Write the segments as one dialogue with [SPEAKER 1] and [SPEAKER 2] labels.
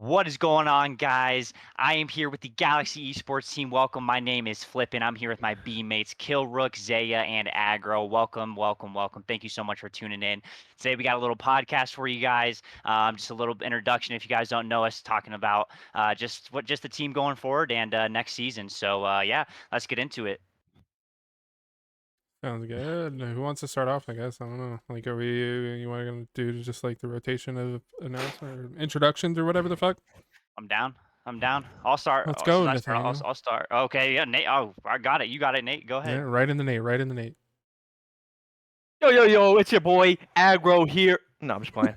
[SPEAKER 1] What is going on, guys? I am here with the Galaxy Esports team. Welcome. My name is Flippin. I'm here with my B mates, Kill Rook, Zaya, and Aggro. Welcome, welcome, welcome. Thank you so much for tuning in. Today we got a little podcast for you guys. Just a little introduction, if you guys don't know us, talking about just the team going forward and next season. So yeah, let's get into it.
[SPEAKER 2] Sounds good. Who wants to start off? I guess I don't know. Like, are we? You want to do just like the rotation of announcement or introductions or whatever the fuck?
[SPEAKER 1] I'm down. I'm down. I'll start.
[SPEAKER 2] Let's
[SPEAKER 1] Since
[SPEAKER 2] go,
[SPEAKER 1] I start,
[SPEAKER 2] Nathaniel.
[SPEAKER 1] I'll start. Okay, yeah, Nate. Oh, I got it. You got it, Nate. Go
[SPEAKER 2] Yeah,
[SPEAKER 1] ahead.
[SPEAKER 2] right in the Nate. Right in the Nate.
[SPEAKER 3] Yo, it's your boy Aggro here. No, I'm just playing.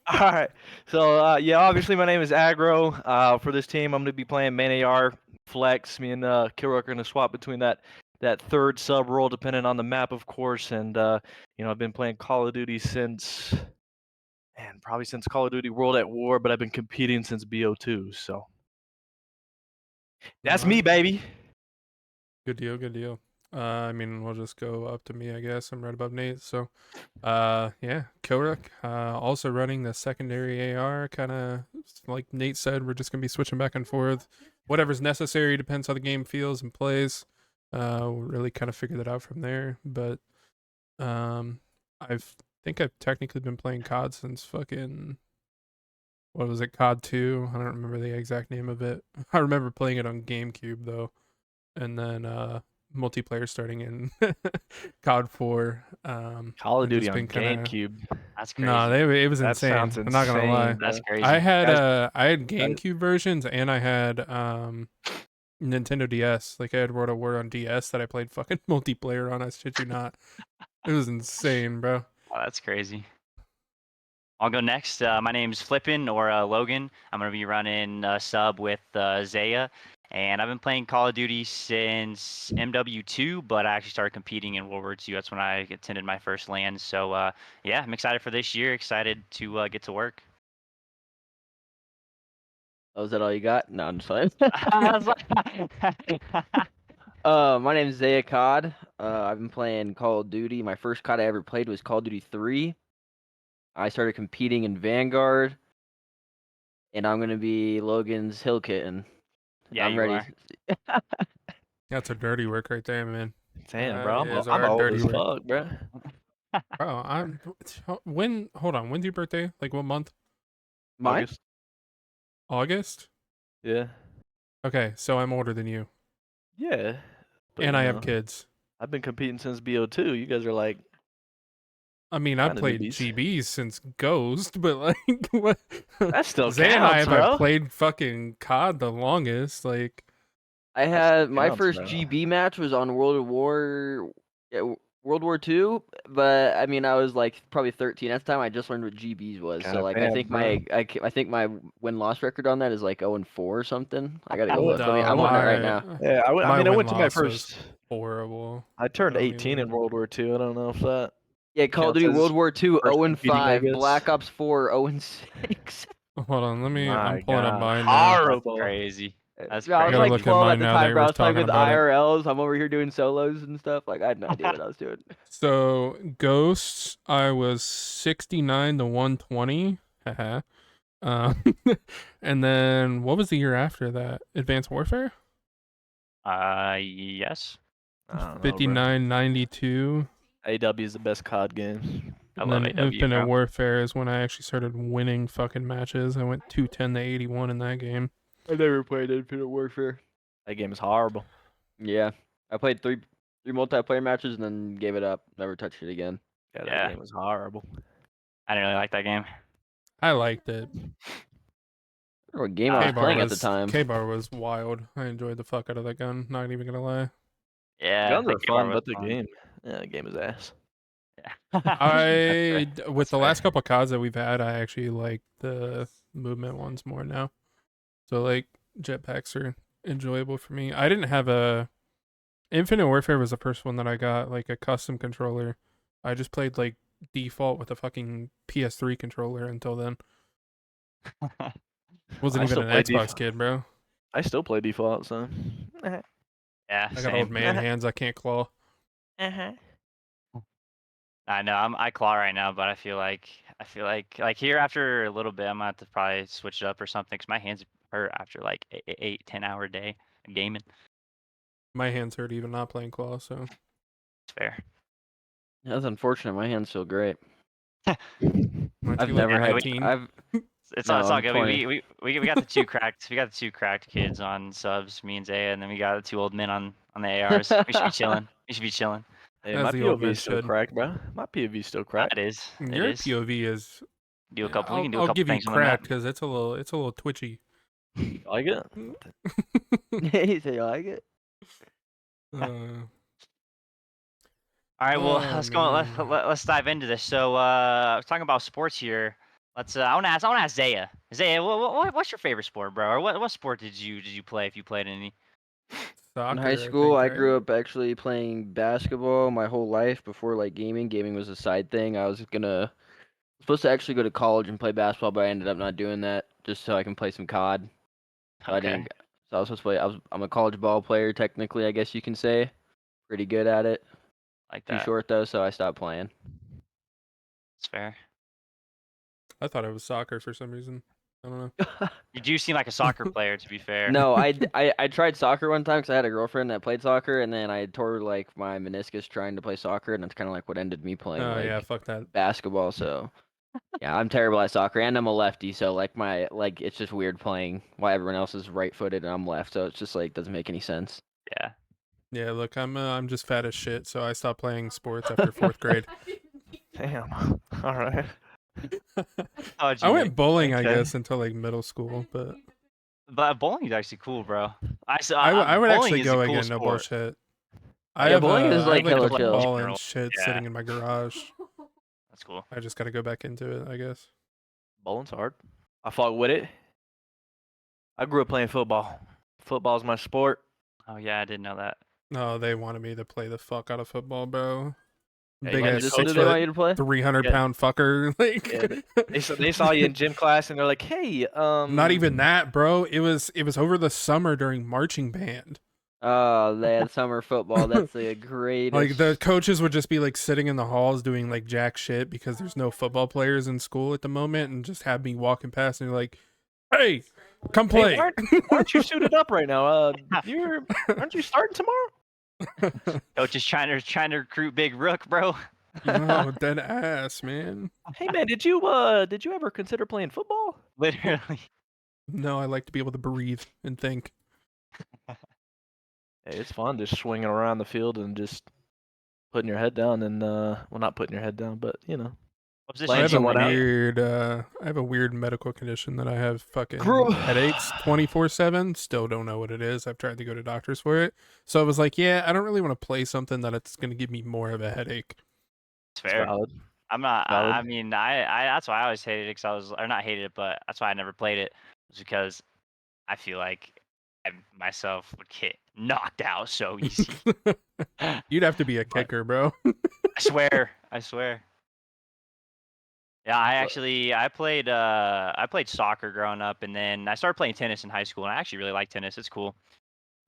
[SPEAKER 3] All right. So yeah, obviously my name is Aggro. For this team, I'm gonna be playing main AR flex. Me and Kiro are gonna swap between that third sub role, depending on the map, of course. And I've been playing Call of Duty probably since Call of Duty World at War, but I've been competing since BO2. So that's me, baby.
[SPEAKER 2] Good deal. Good deal. I mean, we'll just go up to me, I guess. I'm right above Nate. So, yeah, Kilrick, also running the secondary AR, kind of like Nate said, we're just gonna be switching back and forth. Whatever's necessary, depends how the game feels and plays. We'll really kind of figure that out from there. But, I think I've technically been playing COD since fucking, what was it, COD 2? I don't remember the exact name of it. I remember playing it on GameCube though, and then multiplayer starting in COD 4.
[SPEAKER 3] Call of Duty
[SPEAKER 2] just
[SPEAKER 3] on
[SPEAKER 2] been kinda...
[SPEAKER 3] GameCube.
[SPEAKER 1] That's crazy.
[SPEAKER 2] No, it was
[SPEAKER 3] That
[SPEAKER 2] insane.
[SPEAKER 3] sounds
[SPEAKER 2] I'm not gonna lie.
[SPEAKER 3] insane,
[SPEAKER 1] That's
[SPEAKER 3] bro.
[SPEAKER 1] crazy.
[SPEAKER 2] I had
[SPEAKER 3] Guys,
[SPEAKER 2] GameCube versions and I had Nintendo DS. Like I had World of War on DS that I played fucking multiplayer on. I shit you not. It was insane, bro.
[SPEAKER 1] Oh, that's crazy. I'll go next. My name's Flippin or Logan. I'm gonna be running sub with Zaya, and I've been playing Call of Duty since MW2, but I actually started competing in World War II. That's when I attended my first LAN. So yeah, I'm excited for this year. Excited to get to work.
[SPEAKER 4] Oh, is that all you got? No, I'm just playing.
[SPEAKER 1] I was like-
[SPEAKER 4] My name is Zaya COD. I've been playing Call of Duty. My first COD I ever played was Call of Duty 3. I started competing in Vanguard, and I'm gonna be Logan's Hill Kitten.
[SPEAKER 1] Yeah,
[SPEAKER 4] I'm
[SPEAKER 1] you
[SPEAKER 4] ready.
[SPEAKER 1] are.
[SPEAKER 2] That's a dirty work right there, man.
[SPEAKER 3] damn, bro.
[SPEAKER 2] Is
[SPEAKER 3] I'm
[SPEAKER 2] our
[SPEAKER 3] old
[SPEAKER 2] dirty
[SPEAKER 3] as
[SPEAKER 2] work.
[SPEAKER 3] fuck, bro.
[SPEAKER 2] Bro, hold on, when's your birthday? Like what month?
[SPEAKER 4] Mine?
[SPEAKER 3] August.
[SPEAKER 2] August?
[SPEAKER 3] Yeah.
[SPEAKER 2] Okay, so I'm older than you.
[SPEAKER 3] Yeah. But,
[SPEAKER 2] And
[SPEAKER 3] you
[SPEAKER 2] I
[SPEAKER 3] know,
[SPEAKER 2] have kids.
[SPEAKER 3] I've been competing since BO2. You guys are like,
[SPEAKER 2] I mean, I've
[SPEAKER 3] kinda
[SPEAKER 2] played
[SPEAKER 3] newbies.
[SPEAKER 2] GBs since Ghost, but like, what?
[SPEAKER 3] That still
[SPEAKER 2] Zay and I
[SPEAKER 3] counts,
[SPEAKER 2] haven't
[SPEAKER 3] bro.
[SPEAKER 2] played fucking COD the longest. Like,
[SPEAKER 4] I
[SPEAKER 3] That
[SPEAKER 4] had
[SPEAKER 3] still
[SPEAKER 4] my
[SPEAKER 3] counts,
[SPEAKER 4] first
[SPEAKER 3] bro.
[SPEAKER 4] GB match was on World War II, but I mean I was like probably 13 at the time. I just learned what GBs was, so
[SPEAKER 3] God
[SPEAKER 4] like
[SPEAKER 3] damn, bro.
[SPEAKER 4] I think my win-loss record on that is like 0-4 or something. I gotta go
[SPEAKER 3] Really?
[SPEAKER 4] look. I'm on it right now.
[SPEAKER 3] Yeah, I
[SPEAKER 2] my
[SPEAKER 3] mean, I
[SPEAKER 2] win
[SPEAKER 3] went to my
[SPEAKER 2] loss was
[SPEAKER 3] first.
[SPEAKER 2] horrible.
[SPEAKER 3] I turned
[SPEAKER 2] don't
[SPEAKER 3] 18 in
[SPEAKER 2] even-
[SPEAKER 3] World War II. I don't know if that
[SPEAKER 4] Yeah, Call of
[SPEAKER 3] counts
[SPEAKER 4] Duty
[SPEAKER 3] as
[SPEAKER 4] World War II
[SPEAKER 3] first competing, I
[SPEAKER 4] 0-5,
[SPEAKER 3] guess.
[SPEAKER 4] Black Ops 4 0-6.
[SPEAKER 2] Hold on, I'm
[SPEAKER 3] My
[SPEAKER 2] pulling up
[SPEAKER 3] God,
[SPEAKER 2] mine now.
[SPEAKER 1] That's
[SPEAKER 3] horrible.
[SPEAKER 1] crazy. That's
[SPEAKER 4] I was
[SPEAKER 2] gotta
[SPEAKER 4] like
[SPEAKER 2] look
[SPEAKER 1] crazy.
[SPEAKER 2] at
[SPEAKER 4] 12 at
[SPEAKER 2] mine
[SPEAKER 4] the
[SPEAKER 2] now that
[SPEAKER 4] time, bro. I
[SPEAKER 2] we're
[SPEAKER 4] was playing
[SPEAKER 2] talking
[SPEAKER 4] with
[SPEAKER 2] about it.
[SPEAKER 4] IRLs. I'm over here doing solos and stuff. Like I had no idea what I was doing.
[SPEAKER 2] So Ghosts, I was 69 to 120. Haha. um, and then what was the year after that? Advanced Warfare?
[SPEAKER 1] Yes.
[SPEAKER 3] I don't know, bro.
[SPEAKER 2] 59.92.
[SPEAKER 3] AW is the best COD game.
[SPEAKER 1] I
[SPEAKER 2] And
[SPEAKER 1] love
[SPEAKER 2] then
[SPEAKER 1] AW,
[SPEAKER 2] Infinite
[SPEAKER 1] bro.
[SPEAKER 2] Warfare is when I actually started winning fucking matches. I went 210 to 81 in that game.
[SPEAKER 4] I never played Infinite Warfare.
[SPEAKER 3] That game is horrible.
[SPEAKER 4] Yeah, I played three multiplayer matches and then gave it up. Never touched it again.
[SPEAKER 3] Yeah, that
[SPEAKER 1] Yeah.
[SPEAKER 3] game was horrible.
[SPEAKER 1] I didn't really like that game.
[SPEAKER 2] I liked it.
[SPEAKER 4] I don't know what game I was playing at the time.
[SPEAKER 2] K-Bar was wild. I enjoyed the fuck out of that gun. Not even gonna lie.
[SPEAKER 1] Yeah.
[SPEAKER 3] Guns
[SPEAKER 1] that
[SPEAKER 3] are
[SPEAKER 1] game
[SPEAKER 3] fun,
[SPEAKER 1] was
[SPEAKER 3] but the
[SPEAKER 1] fun.
[SPEAKER 3] game, yeah, the game is ass.
[SPEAKER 1] Yeah.
[SPEAKER 2] With
[SPEAKER 1] That's
[SPEAKER 2] the
[SPEAKER 1] fair.
[SPEAKER 2] last couple of CODs that we've had, I actually like the movement ones more now. So like jetpacks are enjoyable for me. I didn't have a Infinite Warfare was the first one that I got like a custom controller. I just played like default with a fucking PS3 controller until then. Wasn't
[SPEAKER 3] I
[SPEAKER 2] even
[SPEAKER 3] still
[SPEAKER 2] an
[SPEAKER 3] play
[SPEAKER 2] Xbox
[SPEAKER 3] default.
[SPEAKER 2] kid, bro.
[SPEAKER 3] I still play default, so.
[SPEAKER 1] Yeah.
[SPEAKER 2] I got
[SPEAKER 1] Same.
[SPEAKER 2] old man hands. I can't claw.
[SPEAKER 1] I know I claw right now, but I feel like here after a little bit, I'm gonna have to probably switch it up or something because my hands hurt after like 8, 10 hour day of gaming.
[SPEAKER 2] My hands hurt even not playing claw, so
[SPEAKER 1] It's fair.
[SPEAKER 4] That's unfortunate. My hands feel great.
[SPEAKER 2] aren't
[SPEAKER 4] I've
[SPEAKER 2] you like
[SPEAKER 4] never had.
[SPEAKER 2] 19?
[SPEAKER 1] It's all
[SPEAKER 4] No,
[SPEAKER 1] it's all
[SPEAKER 4] I'm
[SPEAKER 1] good.
[SPEAKER 4] 20.
[SPEAKER 1] We got the two cracked kids on subs, me and Zaya, and then we got the two old men on the ARs. We should be chilling. We should be chilling.
[SPEAKER 3] Hey,
[SPEAKER 2] As
[SPEAKER 3] my
[SPEAKER 2] the old
[SPEAKER 3] POV
[SPEAKER 2] men
[SPEAKER 3] is still
[SPEAKER 2] should.
[SPEAKER 3] cracked, bro. My POV is still cracked.
[SPEAKER 1] It is. It
[SPEAKER 2] Your
[SPEAKER 1] is.
[SPEAKER 2] POV is.
[SPEAKER 1] Do a
[SPEAKER 2] Yeah,
[SPEAKER 1] couple. We can do a
[SPEAKER 2] I'll
[SPEAKER 1] couple
[SPEAKER 2] give you
[SPEAKER 1] things on the map.
[SPEAKER 2] cracked because it's a little twitchy.
[SPEAKER 3] Like it?
[SPEAKER 4] He said, "You like it?"
[SPEAKER 2] uh,
[SPEAKER 1] All right, well,
[SPEAKER 2] oh
[SPEAKER 1] let's go.
[SPEAKER 2] man.
[SPEAKER 1] Let's dive into this. So, talking about sports here. Let's. I want to ask Zaya. Zaya, what's your favorite sport, bro? Or what sport did you play if you played any?
[SPEAKER 4] In high
[SPEAKER 2] Soccer, I
[SPEAKER 4] school,
[SPEAKER 2] think,
[SPEAKER 4] I
[SPEAKER 2] right?
[SPEAKER 4] grew up actually playing basketball my whole life before like gaming. Gaming was a side thing. I was supposed to actually go to college and play basketball, but I ended up not doing that just so I can play some COD. So I
[SPEAKER 1] Okay,
[SPEAKER 4] didn't. So I was supposed to play. I'm a college ball player technically, I guess you can say. Pretty good at it.
[SPEAKER 1] like
[SPEAKER 4] Too
[SPEAKER 1] that.
[SPEAKER 4] short though, so I stopped playing.
[SPEAKER 1] It's fair.
[SPEAKER 2] I thought it was soccer for some reason. I don't know.
[SPEAKER 1] You do seem like a soccer player, to be fair.
[SPEAKER 4] No, I tried soccer one time because I had a girlfriend that played soccer, and then I tore like my meniscus trying to play soccer, and that's kind of like what ended me playing
[SPEAKER 2] Oh yeah,
[SPEAKER 4] like
[SPEAKER 2] fuck that.
[SPEAKER 4] basketball. So yeah, I'm terrible at soccer, and I'm a lefty, so like it's just weird playing while everyone else is right-footed and I'm left, so it's just like doesn't make any sense.
[SPEAKER 1] Yeah.
[SPEAKER 2] Yeah, look, I'm just fat as shit, so I stopped playing sports after 4th grade.
[SPEAKER 3] Damn. All right.
[SPEAKER 1] How'd
[SPEAKER 2] I
[SPEAKER 1] you
[SPEAKER 2] went bowling, I
[SPEAKER 3] Okay.
[SPEAKER 2] guess, until like middle school, but
[SPEAKER 1] But bowling is actually cool, bro.
[SPEAKER 2] I would
[SPEAKER 1] Bowling
[SPEAKER 2] actually
[SPEAKER 1] is a
[SPEAKER 2] go
[SPEAKER 1] cool
[SPEAKER 2] again. No
[SPEAKER 1] sport.
[SPEAKER 2] bullshit.
[SPEAKER 1] Yeah,
[SPEAKER 4] bowling is
[SPEAKER 2] I have
[SPEAKER 4] like
[SPEAKER 2] like
[SPEAKER 4] hella
[SPEAKER 2] a
[SPEAKER 1] play in
[SPEAKER 4] chill.
[SPEAKER 2] ball and
[SPEAKER 1] general.
[SPEAKER 2] shit
[SPEAKER 1] Yeah,
[SPEAKER 2] sitting in my garage.
[SPEAKER 1] that's cool.
[SPEAKER 2] I just gotta go back into it, I guess.
[SPEAKER 3] Bowling's hard. I fought with it. I grew up playing football. Football's my sport.
[SPEAKER 1] Oh yeah, I didn't know that.
[SPEAKER 2] No, they wanted me to play the fuck out of football, bro.
[SPEAKER 3] Yeah,
[SPEAKER 2] Big
[SPEAKER 3] you
[SPEAKER 4] What
[SPEAKER 3] had
[SPEAKER 2] ass
[SPEAKER 3] the
[SPEAKER 4] position
[SPEAKER 2] 6
[SPEAKER 4] do they want
[SPEAKER 2] foot,
[SPEAKER 4] you to play?
[SPEAKER 2] 300
[SPEAKER 3] Yeah.
[SPEAKER 2] pound fucker.
[SPEAKER 3] Yeah,
[SPEAKER 2] Like
[SPEAKER 3] they saw you in gym class and they're like, "Hey,
[SPEAKER 2] not even that, bro. It was over the summer during marching band.
[SPEAKER 4] Oh, man, summer football. That's the
[SPEAKER 2] Like
[SPEAKER 4] greatest.
[SPEAKER 2] the coaches would just be like sitting in the halls doing like jack shit because there's no football players in school at the moment, and just have me walking past and they're like, "Hey, come
[SPEAKER 3] Hey,
[SPEAKER 2] play."
[SPEAKER 3] why aren't you suited up right now? Aren't you starting tomorrow?"
[SPEAKER 1] Coach is trying to recruit Big Rook, bro.
[SPEAKER 2] No, dead ass, man.
[SPEAKER 3] Hey man, did you ever consider playing football?
[SPEAKER 1] Literally.
[SPEAKER 2] No, I like to be able to breathe and think.
[SPEAKER 3] Hey, it's fun just swinging around the field and just putting your head down and well, not putting your head down, but you know,
[SPEAKER 1] What
[SPEAKER 2] I
[SPEAKER 1] position
[SPEAKER 3] Playing
[SPEAKER 2] have
[SPEAKER 1] do
[SPEAKER 2] a
[SPEAKER 1] you
[SPEAKER 3] someone out.
[SPEAKER 1] play?
[SPEAKER 2] I have a weird medical condition that I have fucking
[SPEAKER 3] Bro.
[SPEAKER 2] headaches 24/7. Still don't know what it is. I've tried to go to doctors for it. So I was like, yeah, I don't really want to play something that it's going to give me more of a headache.
[SPEAKER 1] It's
[SPEAKER 3] It's
[SPEAKER 1] fair.
[SPEAKER 3] valid.
[SPEAKER 1] I'm not.
[SPEAKER 3] Valid.
[SPEAKER 1] I mean, I that's why I always hated it because I was, or not hated it, but that's why I never played it. Was because I feel like I myself would get knocked out so easy.
[SPEAKER 2] You'd have to be a
[SPEAKER 1] But
[SPEAKER 2] kicker, bro.
[SPEAKER 1] I swear, I swear. Yeah,
[SPEAKER 3] But
[SPEAKER 1] I played soccer growing up, and then I started playing tennis in high school, and I actually really like tennis. It's cool.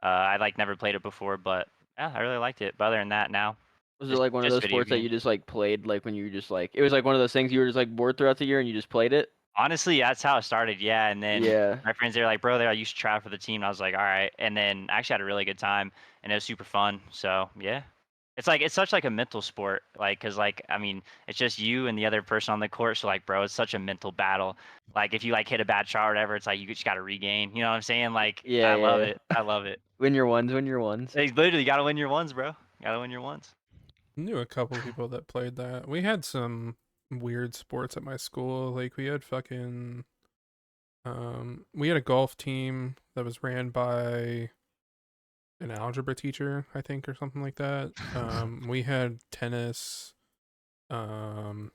[SPEAKER 1] I like never played it before, but yeah, I really liked it. But other than that, now
[SPEAKER 4] Was it like one of
[SPEAKER 1] just
[SPEAKER 4] those
[SPEAKER 1] video
[SPEAKER 4] sports that
[SPEAKER 1] games.
[SPEAKER 4] you just like played like when you were just like it was like one of those things you were just like bored throughout the year and you just played it?
[SPEAKER 1] Honestly, that's how it started. Yeah, and then
[SPEAKER 4] Yeah.
[SPEAKER 1] my friends they were like, "Bro, I used to try for the team." And I was like, "All right." And then I actually had a really good time, and it was super fun. So yeah, it's such like a mental sport, like because like I mean, it's just you and the other person on the court. So like, bro, it's such a mental battle. Like if you like hit a bad shot or whatever, it's like you just got to regain. You know what I'm saying? Like
[SPEAKER 4] Yeah,
[SPEAKER 1] I love
[SPEAKER 4] yeah.
[SPEAKER 1] it. I love it.
[SPEAKER 4] Win your ones, win your ones.
[SPEAKER 1] Like, literally, got to win your ones, bro. Got to win your ones.
[SPEAKER 2] Knew a couple people that played that. We had some weird sports at my school. Like we had fucking we had a golf team that was ran by an algebra teacher, I think, or something like that. We had tennis. Um,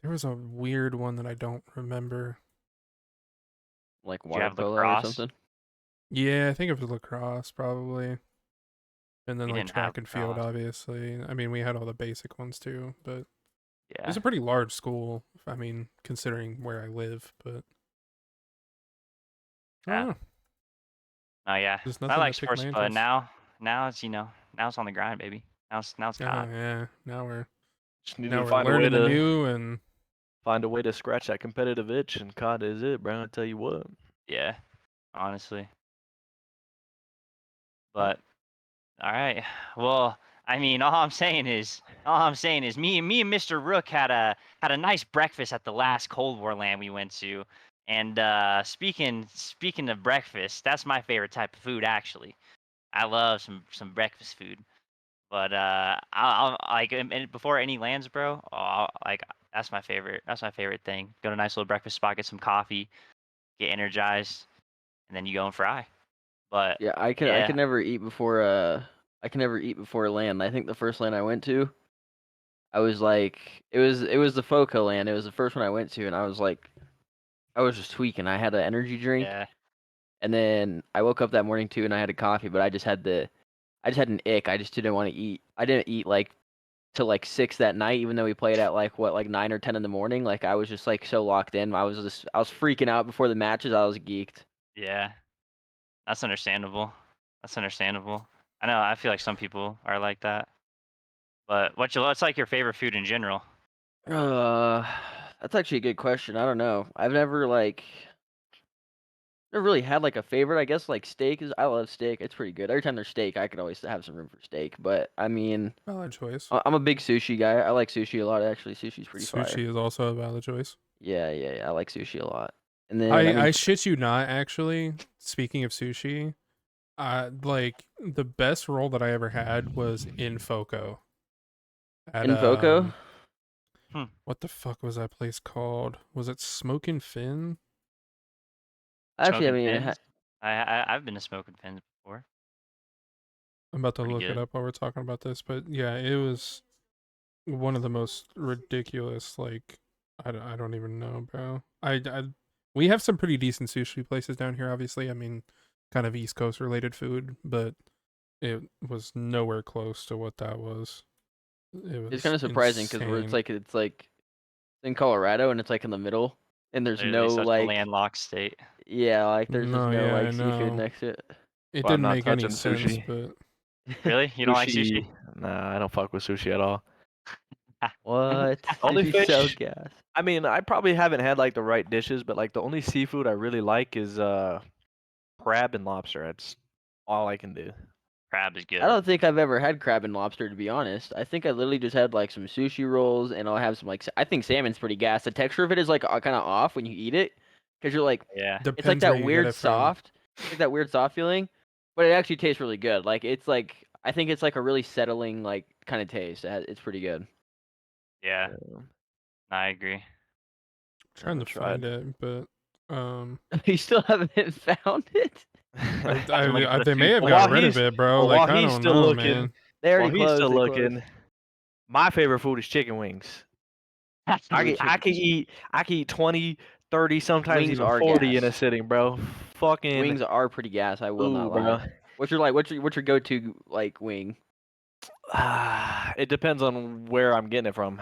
[SPEAKER 2] there was a weird one that I don't remember.
[SPEAKER 4] Like
[SPEAKER 1] Did you
[SPEAKER 4] water
[SPEAKER 1] have
[SPEAKER 4] polo or
[SPEAKER 1] lacrosse?
[SPEAKER 4] something.
[SPEAKER 2] Yeah, I think it was lacrosse probably. And then
[SPEAKER 1] We
[SPEAKER 2] like
[SPEAKER 1] didn't have
[SPEAKER 2] track and field,
[SPEAKER 1] lacrosse.
[SPEAKER 2] obviously. I mean, we had all the basic ones too, but it
[SPEAKER 1] Yeah.
[SPEAKER 2] was a pretty large school. I mean, considering where I live, but I
[SPEAKER 1] Yeah.
[SPEAKER 2] don't know.
[SPEAKER 1] Oh yeah.
[SPEAKER 2] There's
[SPEAKER 1] I
[SPEAKER 2] nothing
[SPEAKER 1] like
[SPEAKER 2] that piqued my
[SPEAKER 1] sports, but
[SPEAKER 2] interest.
[SPEAKER 1] now it's now it's on the grind, baby. Now it's
[SPEAKER 2] Oh
[SPEAKER 1] COD.
[SPEAKER 2] yeah, now we're
[SPEAKER 3] Just need
[SPEAKER 2] Now
[SPEAKER 3] to
[SPEAKER 2] we're
[SPEAKER 3] find a way
[SPEAKER 2] learning the
[SPEAKER 3] to
[SPEAKER 2] new, and
[SPEAKER 3] scratch that competitive itch, and COD is it, bro. I tell you what.
[SPEAKER 1] Yeah, honestly. But all right. Well, I mean, all I'm saying is me and Mr. Rook had a nice breakfast at the last Cold War land we went to. And speaking of breakfast, that's my favorite type of food actually. I love some breakfast food. But I'll like and before any lands, bro. Like that's my favorite. That's my favorite thing. Go to a nice little breakfast spot, get some coffee, get energized, and then you go and fry. But
[SPEAKER 4] Yeah, I
[SPEAKER 1] yeah,
[SPEAKER 4] could never eat before I can never eat before land. I think the first land I went to, I was like it was the FOCO land. It was the first one I went to, and I was like I was just tweaking. I had an energy drink,
[SPEAKER 1] yeah,
[SPEAKER 4] and then I woke up that morning too, and I had a coffee, but I just had an ick. I just didn't want to eat. I didn't eat like till like 6 that night, even though we played at like what, like 9 or 10 in the morning. Like I was just like so locked in. I was freaking out before the matches. I was geeked.
[SPEAKER 1] yeah. That's understandable. That's understandable. I know. I feel like some people are like that. But what's like your favorite food in general?
[SPEAKER 4] Uh, that's actually a good question. I don't know. I've never really had like a favorite. I guess like steak is. I love steak. It's pretty good. Every time there's steak, I could always have some room for steak. But I mean,
[SPEAKER 2] valid choice.
[SPEAKER 4] I'm a big sushi guy. I like sushi a lot. Actually, sushi's pretty fire.
[SPEAKER 2] Sushi is also a valid choice.
[SPEAKER 4] Yeah. I like sushi a lot. And then I mean,
[SPEAKER 2] I shit you not, actually. Speaking of sushi, like the best roll that I ever had was in Foco. At
[SPEAKER 4] in Foco,
[SPEAKER 2] what the fuck was that place called? Was it Smokin' Fin?
[SPEAKER 4] actually, I
[SPEAKER 1] Smoking
[SPEAKER 4] mean,
[SPEAKER 1] Fins. I've been to Smoking Fins before.
[SPEAKER 2] I'm about to
[SPEAKER 1] Pretty
[SPEAKER 2] look it
[SPEAKER 1] good.
[SPEAKER 2] up while we're talking about this, but yeah, it was one of the most ridiculous. Like, I don't even know, bro. We have some pretty decent sushi places down here. Obviously, I mean, kind of East Coast related food, but it was nowhere close to what that was. It
[SPEAKER 4] it's
[SPEAKER 2] was
[SPEAKER 4] kind of surprising because
[SPEAKER 2] insane.
[SPEAKER 4] it's like in Colorado and it's like in the middle, and there's
[SPEAKER 1] Literally
[SPEAKER 4] no
[SPEAKER 1] such a
[SPEAKER 4] like
[SPEAKER 1] landlocked state.
[SPEAKER 4] yeah, like there's just
[SPEAKER 2] No,
[SPEAKER 4] no
[SPEAKER 2] yeah,
[SPEAKER 4] like
[SPEAKER 2] I
[SPEAKER 4] seafood
[SPEAKER 2] know.
[SPEAKER 4] next to it.
[SPEAKER 2] It
[SPEAKER 3] But I'm
[SPEAKER 2] didn't
[SPEAKER 3] not
[SPEAKER 2] make any
[SPEAKER 3] touching
[SPEAKER 2] sense,
[SPEAKER 3] sushi.
[SPEAKER 2] but
[SPEAKER 1] Really? You don't like sushi?
[SPEAKER 3] Nah, I don't fuck with sushi at all.
[SPEAKER 4] What?
[SPEAKER 3] Only
[SPEAKER 4] Sushi's so
[SPEAKER 3] fish.
[SPEAKER 4] gas.
[SPEAKER 3] I mean, I probably haven't had like the right dishes, but like the only seafood I really like is crab and lobster. That's all I can do.
[SPEAKER 1] Crab is
[SPEAKER 4] I
[SPEAKER 1] good.
[SPEAKER 4] don't think I've ever had crab and lobster to be honest. I think I literally just had like some sushi rolls and I'll have some like I think salmon's pretty gas. The texture of it is like kind of off when you eat it because you're like
[SPEAKER 1] Yeah.
[SPEAKER 4] it's like
[SPEAKER 2] depends where
[SPEAKER 4] that
[SPEAKER 2] you get
[SPEAKER 4] weird
[SPEAKER 2] it from.
[SPEAKER 4] soft, it's like that weird soft feeling, but it actually tastes really good. Like it's like I think it's like a really settling like kind of taste. It's pretty good.
[SPEAKER 1] Yeah.
[SPEAKER 3] Yeah,
[SPEAKER 1] I agree.
[SPEAKER 3] I
[SPEAKER 2] Trying to
[SPEAKER 3] haven't tried.
[SPEAKER 2] find it, but
[SPEAKER 4] You still haven't found it?
[SPEAKER 1] You're looking for the
[SPEAKER 2] they may have
[SPEAKER 1] sushi.
[SPEAKER 2] got rid of it, bro. Like,
[SPEAKER 3] While
[SPEAKER 2] I
[SPEAKER 3] he's
[SPEAKER 2] don't
[SPEAKER 3] still
[SPEAKER 2] know,
[SPEAKER 3] looking,
[SPEAKER 2] man.
[SPEAKER 4] They
[SPEAKER 3] while
[SPEAKER 4] already
[SPEAKER 3] he's
[SPEAKER 4] closed.
[SPEAKER 3] still
[SPEAKER 4] They closed.
[SPEAKER 3] looking, my favorite food is chicken wings. I can eat 20, 30, sometimes
[SPEAKER 4] Wings
[SPEAKER 3] even
[SPEAKER 4] are
[SPEAKER 3] 40 in a
[SPEAKER 4] gas.
[SPEAKER 3] sitting, bro. Fucking
[SPEAKER 4] Wings are pretty gas. I will not
[SPEAKER 3] ooh, bro.
[SPEAKER 4] lie. What's your go-to like wing?
[SPEAKER 3] It depends on where I'm getting it from.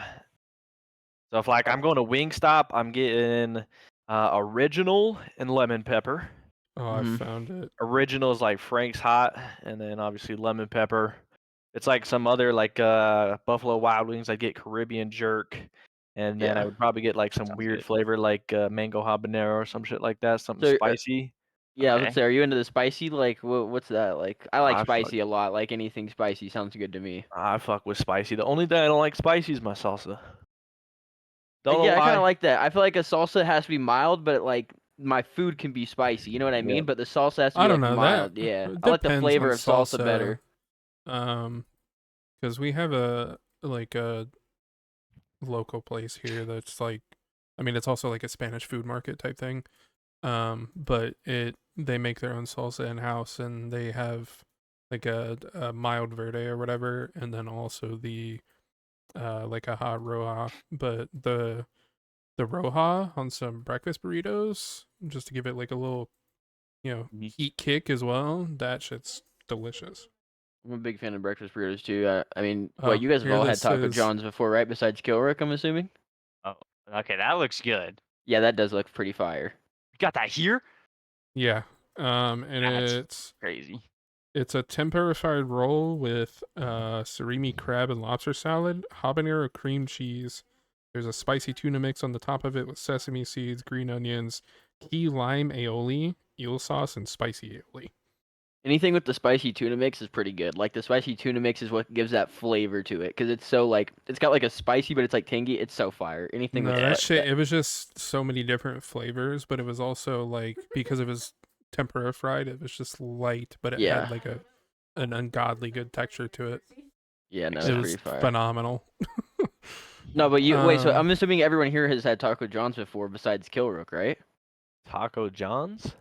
[SPEAKER 3] So if like I'm going to Wingstop, I'm getting original and lemon pepper.
[SPEAKER 2] Oh, I
[SPEAKER 4] Mhm.
[SPEAKER 2] found it.
[SPEAKER 3] Original is like Frank's Hot, and then obviously lemon pepper. It's like some other like Buffalo Wild Wings. I get Caribbean jerk, and then I
[SPEAKER 4] Yeah.
[SPEAKER 3] would probably get like some
[SPEAKER 1] Sounds
[SPEAKER 3] weird
[SPEAKER 1] good.
[SPEAKER 3] flavor like mango habanero or some shit like that, something
[SPEAKER 4] So,
[SPEAKER 3] spicy.
[SPEAKER 4] yeah, I was gonna
[SPEAKER 1] Okay.
[SPEAKER 4] say, are you into the spicy? Like, what's that? Like, I like
[SPEAKER 3] I fuck,
[SPEAKER 4] spicy a lot. Like anything spicy sounds good to me.
[SPEAKER 3] I fuck with spicy. The only thing I don't like spicy is my salsa. Don't know
[SPEAKER 4] Yeah, I kind of
[SPEAKER 3] why.
[SPEAKER 4] like that. I feel like a salsa has to be mild, but like my food can be spicy. You know what I
[SPEAKER 3] Yeah.
[SPEAKER 4] mean? But the salsa has to
[SPEAKER 2] I
[SPEAKER 4] be
[SPEAKER 2] don't
[SPEAKER 4] like
[SPEAKER 2] know. That
[SPEAKER 4] mild. Yeah,
[SPEAKER 2] it
[SPEAKER 4] I like the
[SPEAKER 2] depends on
[SPEAKER 4] flavor of salsa
[SPEAKER 2] salsa.
[SPEAKER 4] better.
[SPEAKER 2] Because we have a local place here that's like, I mean, it's also like a Spanish food market type thing. But they make their own salsa in house, and they have like a mild verde or whatever, and then also the like a hot roja. But the roja on some breakfast burritos, just to give it like a little,
[SPEAKER 1] Mhm.
[SPEAKER 2] heat kick as well. That shit's delicious.
[SPEAKER 4] I'm a big fan of breakfast burritos too. I mean, what
[SPEAKER 2] Oh,
[SPEAKER 4] you guys have
[SPEAKER 2] here
[SPEAKER 4] all had
[SPEAKER 2] this
[SPEAKER 4] Taco
[SPEAKER 2] is.
[SPEAKER 4] John's before, right? Besides Kilrick, I'm assuming.
[SPEAKER 1] Oh, okay. That looks good.
[SPEAKER 4] Yeah, that does look pretty fire.
[SPEAKER 1] You got that here?
[SPEAKER 2] Yeah. And
[SPEAKER 1] That's
[SPEAKER 2] it's
[SPEAKER 1] crazy.
[SPEAKER 2] It's a tempura fried roll with surimi crab and lobster salad, habanero cream cheese. There's a spicy tuna mix on the top of it with sesame seeds, green onions, key lime aioli, eel sauce, and spicy aioli.
[SPEAKER 4] Anything with the spicy tuna mix is pretty good. Like the spicy tuna mix is what gives that flavor to it because it's so like it's got like a spicy, but it's like tangy. It's so fire. Anything with
[SPEAKER 2] No, that
[SPEAKER 4] spi-
[SPEAKER 2] shit, it was just so many different flavors, but it was also like, because it was tempura fried, it was just light, but it
[SPEAKER 4] Yeah.
[SPEAKER 2] had like an ungodly good texture to it.
[SPEAKER 4] Yeah, no,
[SPEAKER 2] It
[SPEAKER 4] it's
[SPEAKER 2] was
[SPEAKER 4] pretty fire.
[SPEAKER 2] phenomenal.
[SPEAKER 4] No, but you wait. So
[SPEAKER 2] Um,
[SPEAKER 4] I'm assuming everyone here has had Taco John's before, besides Kilrook, right?
[SPEAKER 3] Taco John's?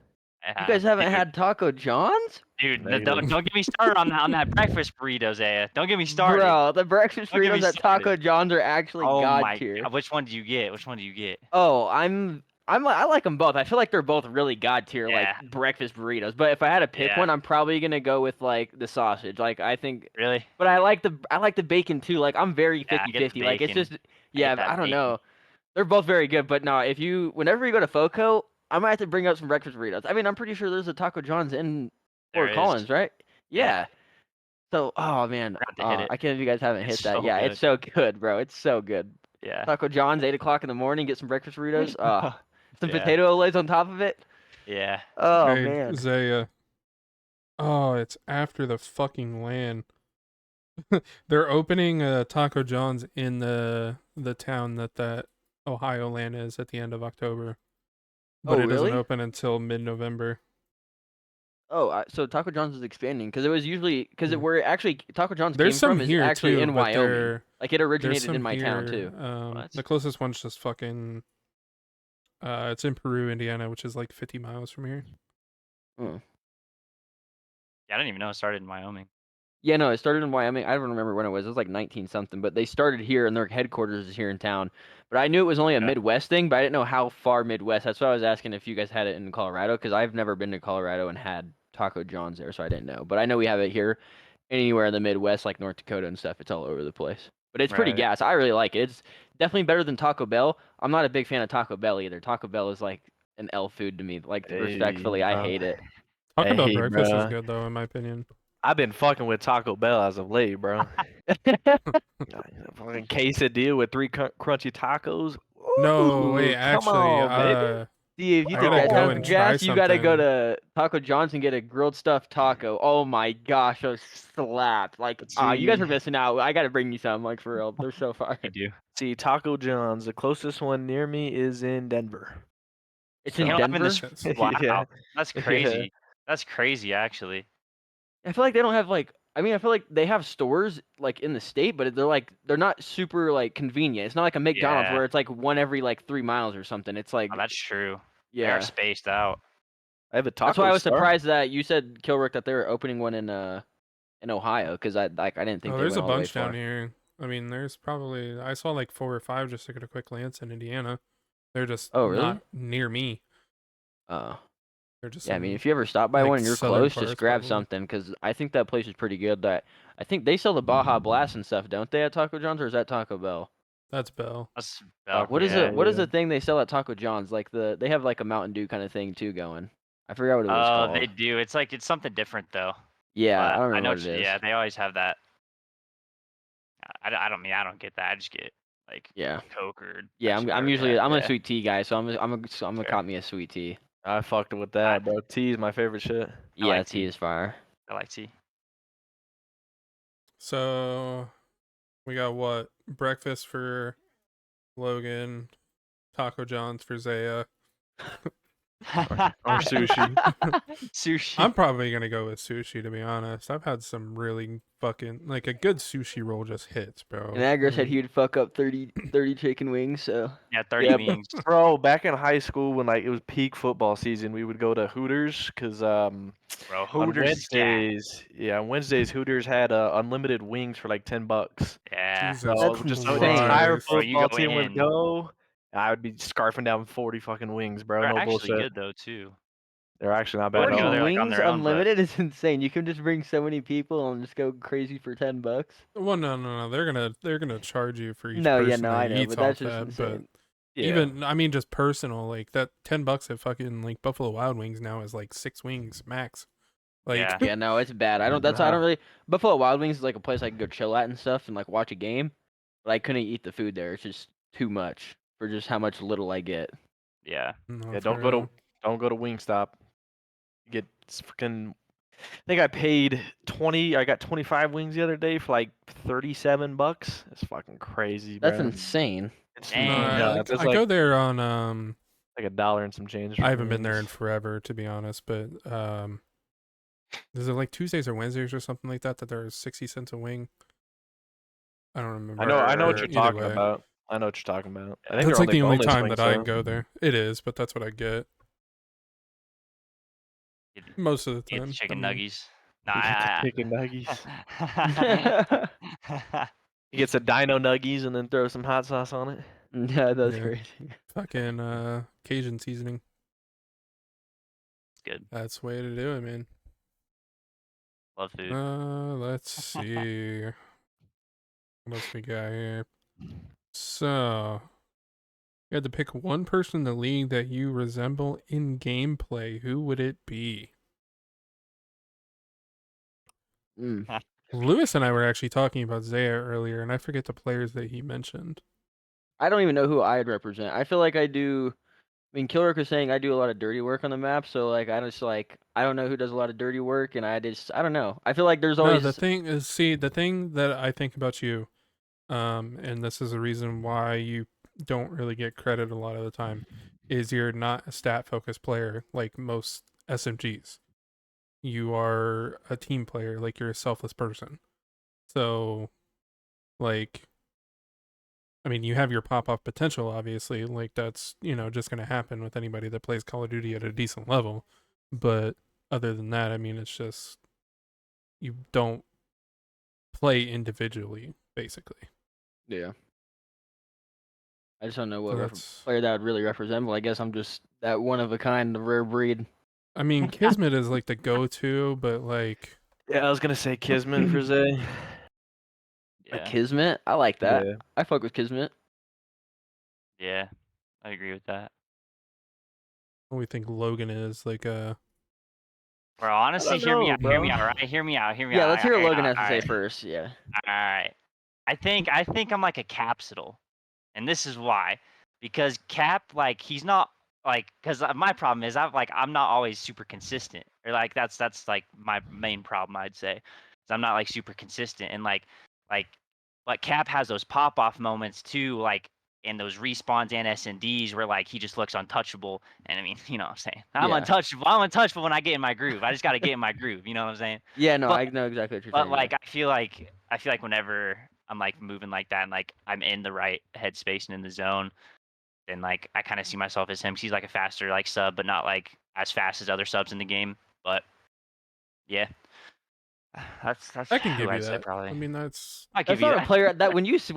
[SPEAKER 4] You guys haven't
[SPEAKER 1] dude,
[SPEAKER 4] had Taco John's?
[SPEAKER 1] Dude,
[SPEAKER 3] Negative.
[SPEAKER 1] don't get me started on that breakfast burrito, Zaya. Don't get me started.
[SPEAKER 4] Bro, the breakfast
[SPEAKER 1] Don't get me
[SPEAKER 4] burritos at
[SPEAKER 1] started.
[SPEAKER 4] Taco John's are actually
[SPEAKER 1] Oh
[SPEAKER 4] god
[SPEAKER 1] my
[SPEAKER 4] tier.
[SPEAKER 1] God, which one do you get? Which one do you get?
[SPEAKER 4] Oh, I like them both. I feel like they're both really god tier,
[SPEAKER 1] Yeah.
[SPEAKER 4] like breakfast burritos. But if I had to pick
[SPEAKER 1] Yeah.
[SPEAKER 4] one, I'm probably gonna go with like the sausage. Like I think,
[SPEAKER 1] Really?
[SPEAKER 4] but I like the bacon too. Like I'm very
[SPEAKER 1] Yeah, I get the
[SPEAKER 4] 50-50. Like it's
[SPEAKER 1] bacon.
[SPEAKER 4] just yeah.
[SPEAKER 1] that
[SPEAKER 4] I don't
[SPEAKER 1] bacon.
[SPEAKER 4] know. They're both very good. But no, whenever you go to Foco, I might have to bring up some breakfast burritos. I mean, I'm pretty sure there's a Taco John's in
[SPEAKER 1] There
[SPEAKER 4] Fort
[SPEAKER 1] is.
[SPEAKER 4] Collins, right?
[SPEAKER 1] Yeah.
[SPEAKER 4] Yeah. So, oh man,
[SPEAKER 1] Forgot to hit it.
[SPEAKER 4] I can't believe you guys haven't
[SPEAKER 1] It's
[SPEAKER 4] hit that.
[SPEAKER 1] so
[SPEAKER 4] Yeah, it's so good, bro. It's so good.
[SPEAKER 1] Yeah.
[SPEAKER 4] Taco John's 8 o'clock in the morning. Get some breakfast burritos. Some
[SPEAKER 1] Yeah.
[SPEAKER 4] potato olays on top of it.
[SPEAKER 1] Yeah.
[SPEAKER 4] Oh
[SPEAKER 2] hey,
[SPEAKER 4] man.
[SPEAKER 2] Zaya. Oh, it's after the fucking LAN. They're opening Taco John's in the town that Ohio LAN is at the end of October. But
[SPEAKER 4] Oh,
[SPEAKER 2] it doesn't
[SPEAKER 4] really?
[SPEAKER 2] open until mid-November.
[SPEAKER 4] Oh, so Taco John's is expanding because it was usually
[SPEAKER 2] Yeah.
[SPEAKER 4] where actually Taco John's
[SPEAKER 2] There's
[SPEAKER 4] came
[SPEAKER 2] some
[SPEAKER 4] from is
[SPEAKER 2] here
[SPEAKER 4] actually
[SPEAKER 2] too,
[SPEAKER 4] in
[SPEAKER 2] but
[SPEAKER 4] Wyoming. Like it
[SPEAKER 2] there's
[SPEAKER 4] originated
[SPEAKER 2] some
[SPEAKER 4] in my town
[SPEAKER 2] here.
[SPEAKER 4] too.
[SPEAKER 1] What?
[SPEAKER 2] The closest one's just fucking it's in Peru, Indiana, which is like 50 miles from here.
[SPEAKER 4] Hmm.
[SPEAKER 1] Yeah, I didn't even know it started in Wyoming.
[SPEAKER 4] Yeah, no, it started in Wyoming. I don't remember when it was. It was like 19 something, but they started here and their headquarters is here in town. But I knew it was only a
[SPEAKER 1] Yeah.
[SPEAKER 4] Midwest thing, but I didn't know how far Midwest. That's why I was asking if you guys had it in Colorado because I've never been to Colorado and had Taco John's there, so I didn't know. But I know we have it here anywhere in the Midwest, like North Dakota and stuff. It's all over the place. But it's pretty
[SPEAKER 1] Right.
[SPEAKER 4] gas. I really like it. It's definitely better than Taco Bell. I'm not a big fan of Taco Bell either. Taco Bell is like an L food to me. Like respectfully, I hate it.
[SPEAKER 2] Taco Bell
[SPEAKER 3] Hey,
[SPEAKER 2] breakfast is
[SPEAKER 3] bruh.
[SPEAKER 2] good though, in my opinion.
[SPEAKER 3] I've been fucking with Taco Bell as of late, bro. Fucking quesadilla with three crunchy tacos.
[SPEAKER 2] No,
[SPEAKER 3] Ooh,
[SPEAKER 2] wait,
[SPEAKER 3] come
[SPEAKER 2] actually,
[SPEAKER 3] on, baby.
[SPEAKER 4] See, if you
[SPEAKER 2] I
[SPEAKER 4] think
[SPEAKER 2] gotta
[SPEAKER 4] that
[SPEAKER 2] go
[SPEAKER 4] sounds
[SPEAKER 2] and try
[SPEAKER 4] gas, you gotta go
[SPEAKER 2] something.
[SPEAKER 4] to Taco John's and get a grilled stuffed taco. Oh my gosh, those slap! Like,
[SPEAKER 3] Let's
[SPEAKER 4] you guys are
[SPEAKER 3] see.
[SPEAKER 4] missing out. I gotta bring you some, like for real. They're so fire.
[SPEAKER 1] You do.
[SPEAKER 3] See, Taco John's. The closest one near me is in Denver.
[SPEAKER 4] It's
[SPEAKER 3] So-
[SPEAKER 4] in
[SPEAKER 1] You know, I'm in
[SPEAKER 4] Denver.
[SPEAKER 1] this. Wow.
[SPEAKER 3] Yeah.
[SPEAKER 1] That's
[SPEAKER 3] Yeah.
[SPEAKER 1] crazy. That's crazy, actually.
[SPEAKER 4] I feel like they don't have like. I mean, I feel like they have stores like in the state, but they're not super like convenient. It's not like a McDonald's
[SPEAKER 1] Yeah.
[SPEAKER 4] where it's like one every like 3 miles or something. It's like
[SPEAKER 1] Oh, that's true. They
[SPEAKER 4] yeah.
[SPEAKER 1] are spaced out.
[SPEAKER 3] I have a taco
[SPEAKER 4] That's why I was
[SPEAKER 3] Star.
[SPEAKER 4] surprised that you said Kilrook that they were opening one in Ohio because I didn't think
[SPEAKER 2] Oh,
[SPEAKER 4] they
[SPEAKER 2] there's
[SPEAKER 4] went
[SPEAKER 2] a
[SPEAKER 4] all the way
[SPEAKER 2] bunch down
[SPEAKER 4] far.
[SPEAKER 2] here. I mean, there's probably, I saw like 4 or 5 just to get a quick glance in Indiana. They're just
[SPEAKER 4] Oh, really?
[SPEAKER 2] not near me.
[SPEAKER 4] Oh.
[SPEAKER 2] They're just
[SPEAKER 4] Yeah, I mean,
[SPEAKER 2] in,
[SPEAKER 4] if you ever stop by
[SPEAKER 2] like,
[SPEAKER 4] one and you're
[SPEAKER 2] southern
[SPEAKER 4] close,
[SPEAKER 2] parts,
[SPEAKER 4] just grab
[SPEAKER 2] probably.
[SPEAKER 4] something because I think that place is pretty good. That I think they sell the Baja Blast and stuff, don't they, at Taco John's, or is that Taco Bell?
[SPEAKER 2] That's Bell.
[SPEAKER 1] That's
[SPEAKER 3] Taco
[SPEAKER 4] What is
[SPEAKER 3] Yeah,
[SPEAKER 4] it? What is
[SPEAKER 3] yeah.
[SPEAKER 4] the thing they sell at Taco John's? Like they have like a Mountain Dew kind of thing too going. I forgot what it was
[SPEAKER 1] Oh,
[SPEAKER 4] called.
[SPEAKER 1] they do. It's something different though.
[SPEAKER 4] Yeah,
[SPEAKER 1] But
[SPEAKER 4] I don't
[SPEAKER 1] I
[SPEAKER 4] remember
[SPEAKER 1] know
[SPEAKER 4] what it is.
[SPEAKER 1] Yeah, they always have that. I don't get that. I just get like
[SPEAKER 4] Yeah,
[SPEAKER 1] Coke or
[SPEAKER 4] yeah.
[SPEAKER 1] Pepsi,
[SPEAKER 4] I'm
[SPEAKER 1] whatever
[SPEAKER 4] usually
[SPEAKER 1] they have.
[SPEAKER 4] I'm a
[SPEAKER 1] Yeah.
[SPEAKER 4] sweet tea guy, so I'm gonna
[SPEAKER 1] Sure.
[SPEAKER 4] cop me a sweet tea.
[SPEAKER 3] I fucked with that, bro. Tea is my favorite shit.
[SPEAKER 4] Yeah,
[SPEAKER 1] like
[SPEAKER 4] tea
[SPEAKER 1] tea.
[SPEAKER 4] is fire.
[SPEAKER 1] I like tea.
[SPEAKER 2] So we got what? Breakfast for Logan, Taco John's for Zaya.
[SPEAKER 3] Or sushi.
[SPEAKER 1] Sushi.
[SPEAKER 2] I'm probably gonna go with sushi, to be honest. I've had some really fucking, like, a good sushi roll just hits, bro.
[SPEAKER 4] And Agro
[SPEAKER 2] I
[SPEAKER 4] said
[SPEAKER 2] mean,
[SPEAKER 4] he would fuck up 30 chicken wings. So
[SPEAKER 1] Yeah, 30
[SPEAKER 3] Yeah,
[SPEAKER 1] wings.
[SPEAKER 3] bro, back in high school when like it was peak football season, we would go to Hooters because
[SPEAKER 1] Bro,
[SPEAKER 3] on
[SPEAKER 1] Hooters is gas.
[SPEAKER 3] Wednesdays Hooters had unlimited wings for like $10.
[SPEAKER 1] Yeah.
[SPEAKER 2] Jesus
[SPEAKER 3] So
[SPEAKER 4] That's
[SPEAKER 3] just the
[SPEAKER 4] insane.
[SPEAKER 3] entire
[SPEAKER 2] Christ.
[SPEAKER 1] Bro, you
[SPEAKER 3] football
[SPEAKER 1] go
[SPEAKER 3] team would
[SPEAKER 1] in.
[SPEAKER 3] go. And I would be scarfing down 40 fucking wings, bro.
[SPEAKER 1] They're
[SPEAKER 3] No
[SPEAKER 1] actually
[SPEAKER 3] bullshit.
[SPEAKER 1] good though too.
[SPEAKER 3] They're actually not
[SPEAKER 1] You
[SPEAKER 3] bad
[SPEAKER 1] wanna
[SPEAKER 3] at
[SPEAKER 1] go
[SPEAKER 4] 40
[SPEAKER 3] all.
[SPEAKER 1] there, like, on
[SPEAKER 4] wings
[SPEAKER 1] their own, but-
[SPEAKER 4] unlimited is insane. You can just bring so many people and just go crazy for $10.
[SPEAKER 2] Well, no. They're gonna charge you for each
[SPEAKER 4] No,
[SPEAKER 2] person
[SPEAKER 4] yeah, no,
[SPEAKER 2] that
[SPEAKER 4] I know,
[SPEAKER 2] eats
[SPEAKER 4] but that's
[SPEAKER 2] off
[SPEAKER 4] just
[SPEAKER 2] that.
[SPEAKER 4] insane.
[SPEAKER 3] Yeah.
[SPEAKER 2] Even, I mean, just personal, like that $10 at fucking like Buffalo Wild Wings now is like 6 wings max. Like,
[SPEAKER 1] Yeah.
[SPEAKER 4] Yeah, no, it's bad. I don't. That's why I don't really. Buffalo Wild Wings is like a place I can go chill at and stuff, and like watch a game. But I couldn't eat the food there. It's just too much for just how much little I get.
[SPEAKER 1] Yeah.
[SPEAKER 2] no,
[SPEAKER 3] Yeah,
[SPEAKER 2] for
[SPEAKER 3] don't go
[SPEAKER 2] real.
[SPEAKER 3] to Wingstop. You get freaking. I think I paid 20. I got 25 wings the other day for like $37. It's fucking crazy,
[SPEAKER 4] That's
[SPEAKER 3] bro.
[SPEAKER 4] insane.
[SPEAKER 3] It's
[SPEAKER 2] No,
[SPEAKER 1] Dang.
[SPEAKER 3] nuts. It's
[SPEAKER 2] I
[SPEAKER 3] like
[SPEAKER 2] go there on
[SPEAKER 3] like $1 and some change. For
[SPEAKER 2] I haven't been there in
[SPEAKER 3] wings.
[SPEAKER 2] forever, to be honest, but is it like Tuesdays or Wednesdays or something like that there's 60 cents a wing? I don't remember.
[SPEAKER 3] I know what you're
[SPEAKER 2] Either
[SPEAKER 3] talking
[SPEAKER 2] way.
[SPEAKER 3] about. I know what you're talking about. I think
[SPEAKER 2] That's
[SPEAKER 3] they're
[SPEAKER 2] like the only
[SPEAKER 3] boneless
[SPEAKER 2] time
[SPEAKER 3] wings,
[SPEAKER 2] that I
[SPEAKER 3] though.
[SPEAKER 2] go there. It is, but that's what I get
[SPEAKER 1] Get-
[SPEAKER 2] most of the
[SPEAKER 1] Get
[SPEAKER 2] time.
[SPEAKER 1] the chicken
[SPEAKER 2] I mean,
[SPEAKER 1] nuggies. Nah,
[SPEAKER 3] The chicken nuggies. He gets a dino nuggies and then throws some hot sauce on it.
[SPEAKER 4] Yeah, that's
[SPEAKER 2] Yeah.
[SPEAKER 4] crazy.
[SPEAKER 2] fucking Cajun seasoning.
[SPEAKER 1] It's good.
[SPEAKER 2] That's the way to do it, man.
[SPEAKER 1] Love food.
[SPEAKER 2] Let's see. What else we got here? So, you had to pick one person in the league that you resemble in gameplay. Who would it be?
[SPEAKER 4] Mm.
[SPEAKER 2] Lewis and I were actually talking about Zaya earlier, and I forget the players that he mentioned.
[SPEAKER 4] I don't even know who I'd represent. I feel like I do. I mean, Killrook was saying I do a lot of dirty work on the map, so like I just like I don't know who does a lot of dirty work, and I don't know. I feel like there's
[SPEAKER 2] No,
[SPEAKER 4] always
[SPEAKER 2] the thing is, see, the thing that I think about you, and this is the reason why you don't really get credit a lot of the time, is you're not a stat-focused player like most SMGs. You are a team player, like you're a selfless person. So, like, I mean, you have your pop-off potential, obviously. Like, that's, just going to happen with anybody that plays Call of Duty at a decent level. But other than that, I mean, it's just, you don't play individually, basically.
[SPEAKER 4] yeah. I just don't know
[SPEAKER 2] So
[SPEAKER 4] what
[SPEAKER 2] that's,
[SPEAKER 4] player that would really represent. Well, I guess I'm just that one of a kind, the rare breed.
[SPEAKER 2] I mean, Kismet is like the go-to, but like,
[SPEAKER 3] Yeah, I was gonna say Kismet for Zay.
[SPEAKER 4] A
[SPEAKER 1] Yeah.
[SPEAKER 4] Kismet, I like that.
[SPEAKER 3] Yeah.
[SPEAKER 4] I fuck with Kismet.
[SPEAKER 1] Yeah. I agree with that.
[SPEAKER 2] we think Logan is like
[SPEAKER 1] Bro, honestly,
[SPEAKER 3] don't
[SPEAKER 1] hear me
[SPEAKER 3] know,
[SPEAKER 1] out. Hear me
[SPEAKER 3] bro.
[SPEAKER 1] out, right? Hear me out. Hear me
[SPEAKER 4] Yeah,
[SPEAKER 1] out.
[SPEAKER 4] let's hear what
[SPEAKER 1] Alright,
[SPEAKER 4] Logan has to say
[SPEAKER 1] alright,
[SPEAKER 4] first. Yeah.
[SPEAKER 1] alright. I think I'm like a capsule, and this is why. Because Cap, like, he's not like, because my problem is I'm not always super consistent, or like that's like my main problem, I'd say. Is I'm not like super consistent, and like, but Cap has those pop off moments too, like in those respawns and SNDs where like he just looks untouchable. And I mean, you know what I'm saying? I'm
[SPEAKER 4] Yeah.
[SPEAKER 1] untouchable. I'm untouchable when I get in my groove. I just got to get in my groove. You know what I'm saying?
[SPEAKER 4] Yeah, no,
[SPEAKER 1] But
[SPEAKER 4] I know exactly what you're
[SPEAKER 1] but
[SPEAKER 4] saying.
[SPEAKER 1] like I feel like whenever I'm like moving like that and like I'm in the right headspace and in the zone, then like I kind of see myself as him. 'Cause he's like a faster like sub, but not like as fast as other subs in the game. But yeah, that's
[SPEAKER 2] I can
[SPEAKER 1] who
[SPEAKER 2] give you
[SPEAKER 1] I'd say
[SPEAKER 2] that.
[SPEAKER 1] probably.
[SPEAKER 2] I mean, that's
[SPEAKER 1] I give
[SPEAKER 4] That's
[SPEAKER 1] you
[SPEAKER 4] not a
[SPEAKER 1] that.
[SPEAKER 4] player that when you said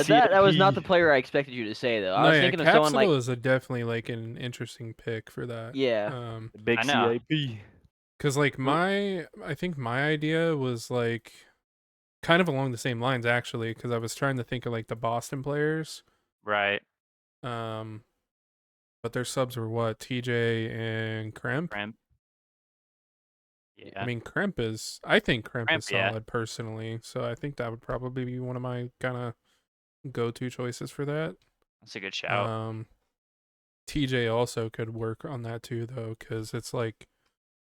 [SPEAKER 4] that was not the player I expected you to say though. I
[SPEAKER 2] no,
[SPEAKER 4] was
[SPEAKER 2] yeah,
[SPEAKER 4] thinking of
[SPEAKER 2] Capsule
[SPEAKER 4] someone like
[SPEAKER 2] is definitely like an interesting pick for that.
[SPEAKER 4] yeah.
[SPEAKER 3] Big
[SPEAKER 1] I know.
[SPEAKER 3] CAP.
[SPEAKER 2] Because like I think my idea was like kind of along the same lines actually, because I was trying to think of like the Boston players,
[SPEAKER 1] Right.
[SPEAKER 2] but their subs were what, TJ and Kremp.
[SPEAKER 1] Cramp.
[SPEAKER 2] I
[SPEAKER 1] Yeah.
[SPEAKER 2] mean, I think Kremp
[SPEAKER 1] Kremp,
[SPEAKER 2] is
[SPEAKER 1] yeah.
[SPEAKER 2] solid personally, so I think that would probably be one of my kind of go-to choices for that.
[SPEAKER 1] That's a good shout.
[SPEAKER 2] TJ also could work on that too, though, because it's like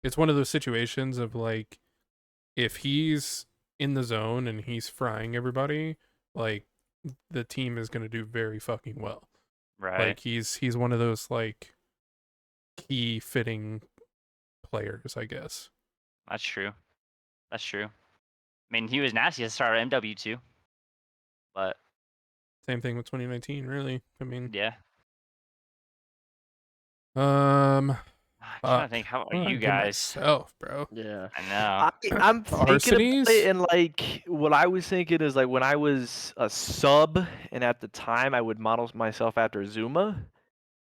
[SPEAKER 2] it's one of those situations of like if he's in the zone and he's frying everybody, like the team is gonna do very fucking well.
[SPEAKER 1] Right.
[SPEAKER 2] Like he's one of those like key fitting players, I guess.
[SPEAKER 1] That's true. That's true. I mean, he was nasty at the start of MW too. But
[SPEAKER 2] Same thing with 2019, really. I mean,
[SPEAKER 1] yeah.
[SPEAKER 2] um,
[SPEAKER 1] I'm trying to think. How are you guys?
[SPEAKER 2] Myself, bro.
[SPEAKER 4] Yeah.
[SPEAKER 1] I know.
[SPEAKER 3] I'm thinking about
[SPEAKER 2] Varsities?
[SPEAKER 3] it, and like what I was thinking is like when I was a sub, and at the time I would model myself after Zuma.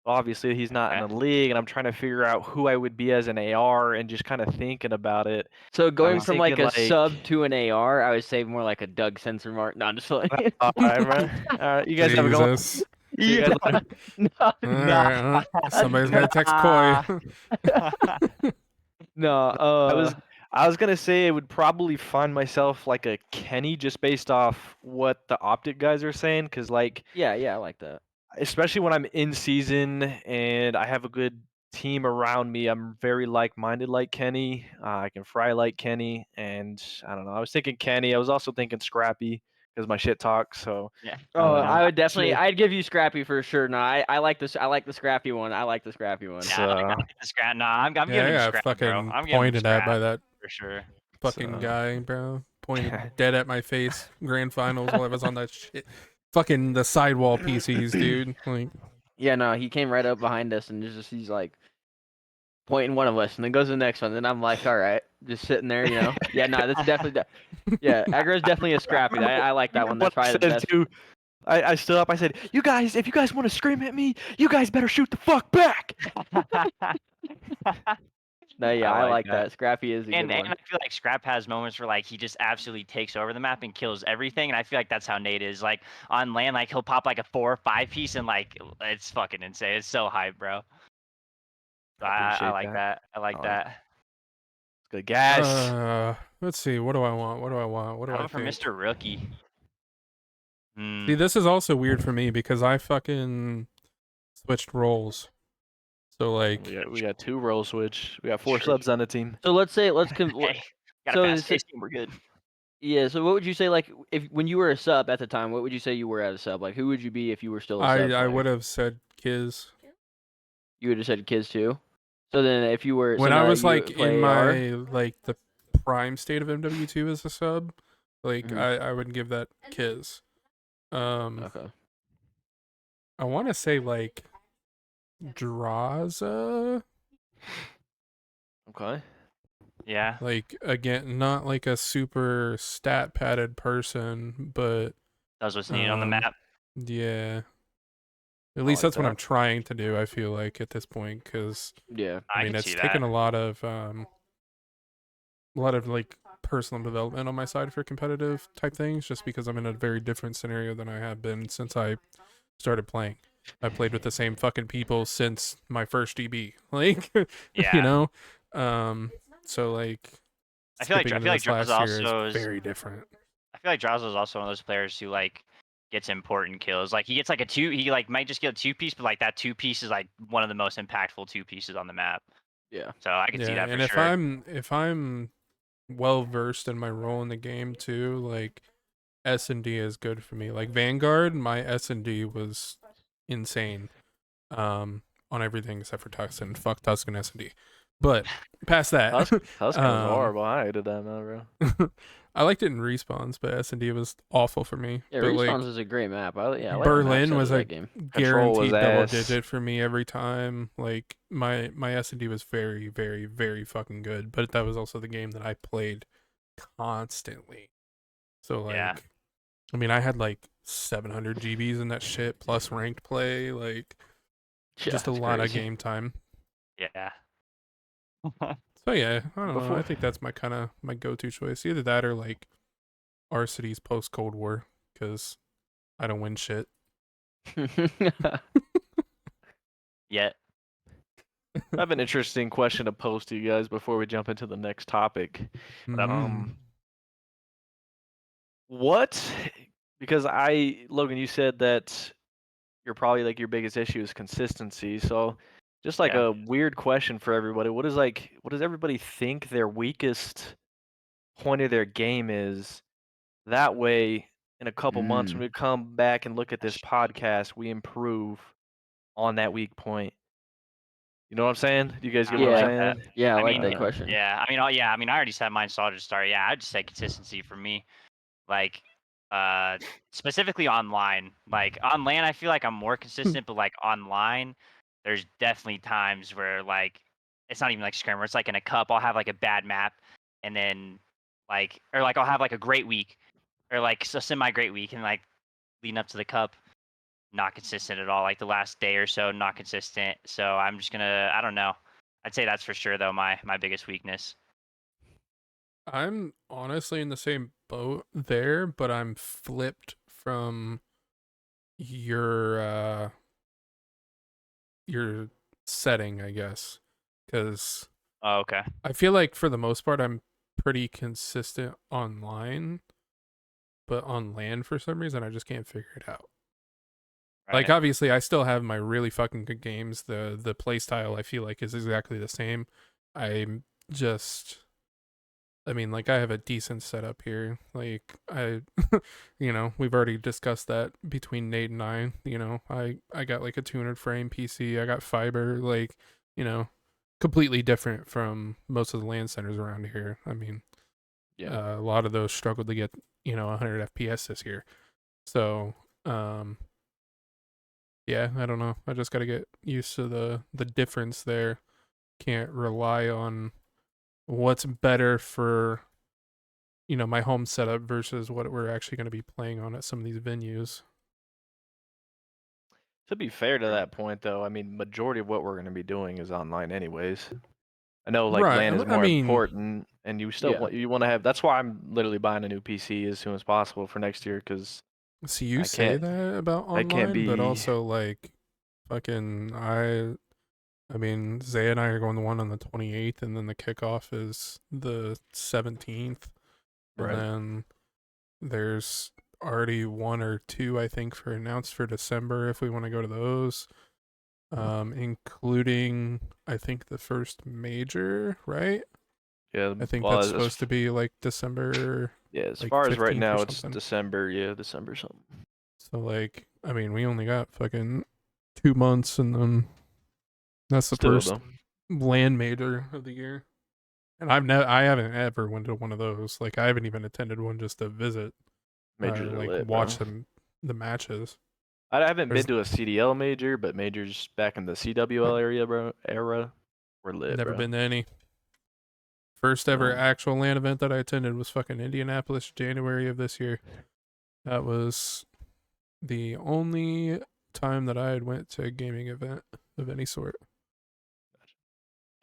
[SPEAKER 3] Obviously, he's not in
[SPEAKER 1] Okay.
[SPEAKER 3] the league, and I'm trying to figure out who I would be as an AR, and just kind of thinking about it.
[SPEAKER 4] So going
[SPEAKER 3] was
[SPEAKER 4] from like a
[SPEAKER 3] thinking,
[SPEAKER 4] sub to an AR, I would say more like a Doug Sensor Mark. No, I'm just like
[SPEAKER 3] All right, man. All right, you guys have a go.
[SPEAKER 2] Jesus.
[SPEAKER 3] You guys
[SPEAKER 4] no,
[SPEAKER 2] All right, somebody's got to text Koi.
[SPEAKER 4] no.
[SPEAKER 3] I was I was gonna say I would probably find myself like a Kenny just based off what the Optic guys are saying, because like
[SPEAKER 4] Yeah, I like that.
[SPEAKER 3] especially when I'm in season and I have a good team around me, I'm very like-minded like Kenny. I can fry like Kenny, and I don't know. I was thinking Kenny. I was also thinking Scrappy because my shit talk. So
[SPEAKER 1] Yeah.
[SPEAKER 3] I
[SPEAKER 4] Oh,
[SPEAKER 3] don't know.
[SPEAKER 4] I would definitely.
[SPEAKER 3] Actually,
[SPEAKER 4] I'd give you Scrappy for sure. No, I like this. I like the Scrappy one. I like the Scrappy one.
[SPEAKER 1] Yeah, I like the scrap. Nah, I'm
[SPEAKER 2] Yeah,
[SPEAKER 1] giving
[SPEAKER 2] I
[SPEAKER 1] him
[SPEAKER 2] got
[SPEAKER 1] scrap, bro.
[SPEAKER 2] fucking
[SPEAKER 1] I'm giving him
[SPEAKER 2] pointed at by
[SPEAKER 1] scrap
[SPEAKER 2] that
[SPEAKER 1] for sure.
[SPEAKER 2] fucking
[SPEAKER 3] So-
[SPEAKER 2] guy, bro. Pointed dead at my face. Grand finals while I was on that shit. Fucking the sidewall PCs, dude. Like,
[SPEAKER 4] Yeah, no, he came right up behind us and he's like pointing one of us, and then goes to the next one. And I'm like, all right, just sitting there, you know. Yeah, no, that's definitely. Yeah, Aggro's definitely a Scrappy. I like that one. That's probably the best.
[SPEAKER 3] Too. I stood up. I said, "You guys, if you guys want to scream at me, you guys better shoot the fuck back."
[SPEAKER 4] No, yeah, I like
[SPEAKER 1] that.
[SPEAKER 4] that. Scrappy is a good
[SPEAKER 1] And
[SPEAKER 4] one.
[SPEAKER 1] I feel like Scrap has moments where like he just absolutely takes over the map and kills everything, and I feel like that's how Nate is. Like on land, like he'll pop like a 4 or 5 piece, and like it's fucking insane. It's so hype, bro. So I
[SPEAKER 3] appreciate
[SPEAKER 1] like that. I like
[SPEAKER 3] Alright.
[SPEAKER 1] that.
[SPEAKER 3] Good guys.
[SPEAKER 2] let's see. What do I want? What do I want? What do
[SPEAKER 1] How
[SPEAKER 2] I
[SPEAKER 1] about for
[SPEAKER 2] think?
[SPEAKER 1] Mr. Rookie? Hmm.
[SPEAKER 2] See, this is also weird for me because I fucking switched roles. So like,
[SPEAKER 3] We got 2 role switch. We got 4
[SPEAKER 1] True.
[SPEAKER 3] subs on the team.
[SPEAKER 4] So let's say
[SPEAKER 1] Hey, got a
[SPEAKER 4] so
[SPEAKER 1] fast
[SPEAKER 4] so-
[SPEAKER 1] pace team. We're good.
[SPEAKER 4] yeah. So what would you say like if when you were a sub at the time? What would you say you were at a sub? Like who would you be if you were still a sub?
[SPEAKER 2] I
[SPEAKER 4] player?
[SPEAKER 2] would have said Kiz.
[SPEAKER 4] You would have said kids too. So then if you were
[SPEAKER 2] When
[SPEAKER 4] so
[SPEAKER 2] I
[SPEAKER 4] now
[SPEAKER 2] was
[SPEAKER 4] you
[SPEAKER 2] like
[SPEAKER 4] play
[SPEAKER 2] in
[SPEAKER 4] AR?
[SPEAKER 2] my like the prime state of MW2 as a sub, like
[SPEAKER 4] Mhm.
[SPEAKER 2] I would give that Kiz.
[SPEAKER 4] Okay.
[SPEAKER 2] I want to say like Draza.
[SPEAKER 3] Okay.
[SPEAKER 1] Yeah.
[SPEAKER 2] Like again, not like a super stat padded person, but
[SPEAKER 1] Does what's needed on the map.
[SPEAKER 2] yeah. At
[SPEAKER 3] I
[SPEAKER 2] least
[SPEAKER 3] like
[SPEAKER 2] that's what
[SPEAKER 3] that.
[SPEAKER 2] I'm trying to do. I feel like at this point, because
[SPEAKER 4] Yeah.
[SPEAKER 2] I mean
[SPEAKER 1] can
[SPEAKER 2] it's
[SPEAKER 1] see
[SPEAKER 2] taken
[SPEAKER 1] that.
[SPEAKER 2] a lot of like personal development on my side for competitive type things, just because I'm in a very different scenario than I have been since I started playing. I played with the same fucking people since my first DB, like
[SPEAKER 1] Yeah.
[SPEAKER 2] you know, so like
[SPEAKER 1] I feel like
[SPEAKER 2] skipping into this
[SPEAKER 1] Draws
[SPEAKER 2] last year
[SPEAKER 1] also
[SPEAKER 2] is
[SPEAKER 1] is.
[SPEAKER 2] very different.
[SPEAKER 1] I feel like Draws is also one of those players who like gets important kills. Like he gets like a 2. He like might just get a 2-piece, but like that 2-piece is like one of the most impactful 2-pieces on the map.
[SPEAKER 4] Yeah.
[SPEAKER 1] So I can
[SPEAKER 2] Yeah,
[SPEAKER 1] see that for
[SPEAKER 2] and
[SPEAKER 1] sure.
[SPEAKER 2] if I'm well versed in my role in the game too, like S&D is good for me. Like Vanguard, my S&D was insane. On everything except for Tuscan. Fuck Tuscan S&D. But past that,
[SPEAKER 3] Tuscan was
[SPEAKER 2] um,
[SPEAKER 3] horrible. I hated that, man, bro.
[SPEAKER 2] I liked it in respawns, but S&D was awful for me.
[SPEAKER 4] Yeah,
[SPEAKER 2] but
[SPEAKER 4] Respawns
[SPEAKER 2] like
[SPEAKER 4] is a great map. I like the map
[SPEAKER 2] Berlin
[SPEAKER 4] set
[SPEAKER 2] was
[SPEAKER 4] of
[SPEAKER 2] a
[SPEAKER 4] that game.
[SPEAKER 3] Control was
[SPEAKER 2] guaranteed double
[SPEAKER 3] ass.
[SPEAKER 2] digit for me every time. Like my S&D was very, very, very fucking good. But that was also the game that I played constantly. So like,
[SPEAKER 1] Yeah.
[SPEAKER 2] I mean, I had like 700 GBs in that shit plus ranked play. Like,
[SPEAKER 4] Yeah,
[SPEAKER 2] just a
[SPEAKER 4] it's
[SPEAKER 2] lot of
[SPEAKER 4] crazy.
[SPEAKER 2] game time.
[SPEAKER 1] Yeah.
[SPEAKER 2] So yeah, I don't know.
[SPEAKER 3] Before-
[SPEAKER 2] I think that's my kind of my go-to choice. Either that or like our city's post Cold War, because I don't win shit.
[SPEAKER 1] Yet.
[SPEAKER 3] I have an interesting question to pose to you guys before we jump into the next topic.
[SPEAKER 2] Mm.
[SPEAKER 3] What? Because Logan, you said that you're probably like your biggest issue is consistency. So, just like
[SPEAKER 1] Yeah.
[SPEAKER 3] a weird question for everybody. What does everybody think their weakest point of their game is? That way, in a couple months, when we come back and look at this podcast, we improve on that weak point. You know what I'm saying? Do you guys get what
[SPEAKER 4] Yeah.
[SPEAKER 3] I'm
[SPEAKER 1] like that.
[SPEAKER 3] saying?
[SPEAKER 4] Yeah, I
[SPEAKER 1] I
[SPEAKER 4] like
[SPEAKER 1] mean,
[SPEAKER 4] that question.
[SPEAKER 1] yeah. I mean, I already said mine, so I'll just start. Yeah, I'd just say consistency for me. Like, specifically online. Like on LAN, I feel like I'm more consistent, but like online, there's definitely times where like it's not even like scrim, where it's like in a cup, I'll have like a bad map, and then like or like I'll have like a great week, or like a semi great week, and like leading up to the cup, not consistent at all. Like the last day or so, not consistent. So I'm just gonna, I don't know. I'd say that's for sure though my biggest weakness.
[SPEAKER 2] I'm honestly in the same boat there, but I'm flipped from your setting, I guess, because
[SPEAKER 1] Oh, okay.
[SPEAKER 2] I feel like for the most part I'm pretty consistent online, but on land for some reason I just can't figure it out. Like
[SPEAKER 1] Right.
[SPEAKER 2] obviously I still have my really fucking good games. The play style I feel like is exactly the same. I'm just I mean, like I have a decent setup here. Like I we've already discussed that between Nate and I. I got like a 200 frame PC. I got fiber, like, completely different from most of the LAN centers around here. I mean,
[SPEAKER 3] Yeah.
[SPEAKER 2] a lot of those struggled to get, 100 FPS this year. So, yeah, I don't know. I just got to get used to the difference there. Can't rely on what's better for my home setup versus what we're actually going to be playing on at some of these venues.
[SPEAKER 3] To be fair to
[SPEAKER 1] True.
[SPEAKER 3] that point, though, I mean, majority of what we're going to be doing is online, anyways. I know like
[SPEAKER 2] Right.
[SPEAKER 3] LAN is
[SPEAKER 2] I
[SPEAKER 3] more
[SPEAKER 2] mean,
[SPEAKER 3] important, and you still
[SPEAKER 4] Yeah.
[SPEAKER 3] want to have. That's why I'm literally buying a new PC as soon as possible for next year, because
[SPEAKER 2] see, you
[SPEAKER 3] I
[SPEAKER 2] say
[SPEAKER 3] can't
[SPEAKER 2] that about
[SPEAKER 3] I can't
[SPEAKER 2] online, but
[SPEAKER 3] be.
[SPEAKER 2] also like fucking I mean, Zay and I are going to one on the 28th, and then the kickoff is the 17th, and
[SPEAKER 3] Right.
[SPEAKER 2] then there's already one or two I think for announced for December if we want to go to those. Including I think the first major, right?
[SPEAKER 3] Yeah.
[SPEAKER 2] I think
[SPEAKER 3] Well,
[SPEAKER 2] that's supposed to be like December
[SPEAKER 3] yeah, as
[SPEAKER 2] like
[SPEAKER 3] far as right
[SPEAKER 2] 15th or
[SPEAKER 3] now, it's
[SPEAKER 2] something.
[SPEAKER 3] December. Yeah, December something.
[SPEAKER 2] So like, I mean, we only got fucking 2 months, and then that's the
[SPEAKER 3] Still
[SPEAKER 2] first
[SPEAKER 3] though,
[SPEAKER 2] land major of the year. And I haven't ever went to one of those. Like, I haven't even attended one just to visit,
[SPEAKER 3] majors are
[SPEAKER 2] like
[SPEAKER 3] lit, bro.
[SPEAKER 2] watch the matches.
[SPEAKER 3] I haven't been
[SPEAKER 2] There's
[SPEAKER 3] to a CDL major, but majors back in the CWL area, bro, era, were lit,
[SPEAKER 2] never
[SPEAKER 3] bro.
[SPEAKER 2] been to any. First ever
[SPEAKER 3] No.
[SPEAKER 2] actual land event that I attended was fucking Indianapolis, January of this year. That was the only time that I had went to a gaming event of any sort,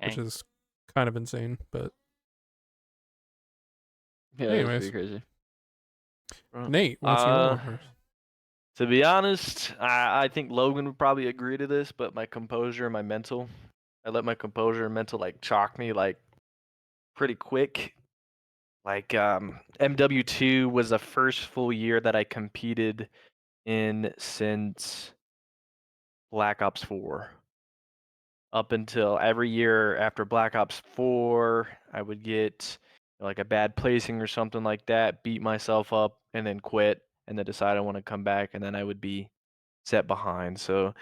[SPEAKER 2] which
[SPEAKER 1] Dang.
[SPEAKER 2] is kind of insane. But
[SPEAKER 4] Yeah, that's pretty
[SPEAKER 2] anyways,
[SPEAKER 4] crazy.
[SPEAKER 3] Bro.
[SPEAKER 2] Nate, what's yours?
[SPEAKER 3] To be honest, I think Logan would probably agree to this, but my composure and my mental, I let my composure and mental like chalk me like pretty quick. Like MW2 was the first full year that I competed in since Black Ops 4. Up until every year after Black Ops 4, I would get like a bad placing or something like that, beat myself up, and then quit, and then decide I want to come back, and then I would be set behind. So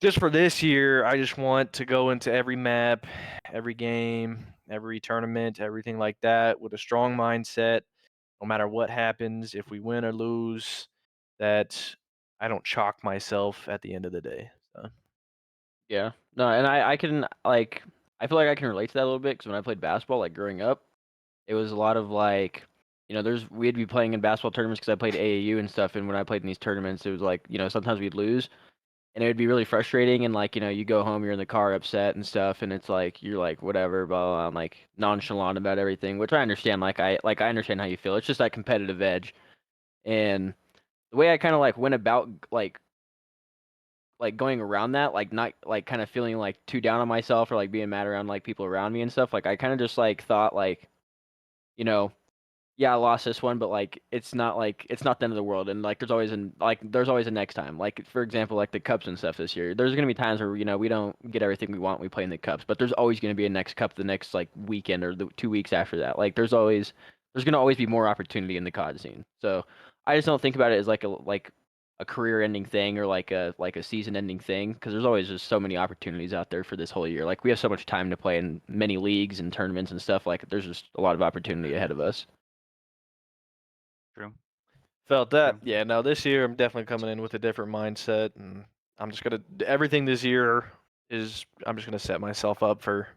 [SPEAKER 3] just for this year, I just want to go into every map, every game, every tournament, everything like that with a strong mindset. No matter what happens, if we win or lose, that I don't chalk myself at the end of the day. So.
[SPEAKER 4] Yeah. No, and I can like I feel like I can relate to that a little bit because when I played basketball, like growing up, it was a lot of like, we'd be playing in basketball tournaments because I played AAU and stuff, and when I played in these tournaments, it was like, sometimes we'd lose, and it would be really frustrating, and like, you go home, you're in the car upset and stuff, and it's like you're like whatever, blah, blah, blah, I'm like nonchalant about everything, which I understand. I understand how you feel. It's just that competitive edge, and the way I kind of like went about like going around that, like not like kind of feeling like too down on myself or like being mad around like people around me and stuff. Like I kind of just like thought like, you know, yeah, I lost this one, but like it's not the end of the world, and like there's always a next time. Like for example, like the cups and stuff this year. There's gonna be times where we don't get everything we want. We play in the cups, but there's always gonna be a next cup the next like weekend or the 2 weeks after that. Like there's gonna always be more opportunity in the COD scene. So I just don't think about it as like a career-ending thing or like a season-ending thing because there's always just so many opportunities out there for this whole year. Like we have so much time to play in many leagues and tournaments and stuff. Like there's just a lot of opportunity ahead of us.
[SPEAKER 1] True.
[SPEAKER 3] Felt that.
[SPEAKER 1] True.
[SPEAKER 3] Yeah, no, this year I'm definitely coming in with a different mindset, and I'm just gonna everything this year is I'm just gonna set myself up for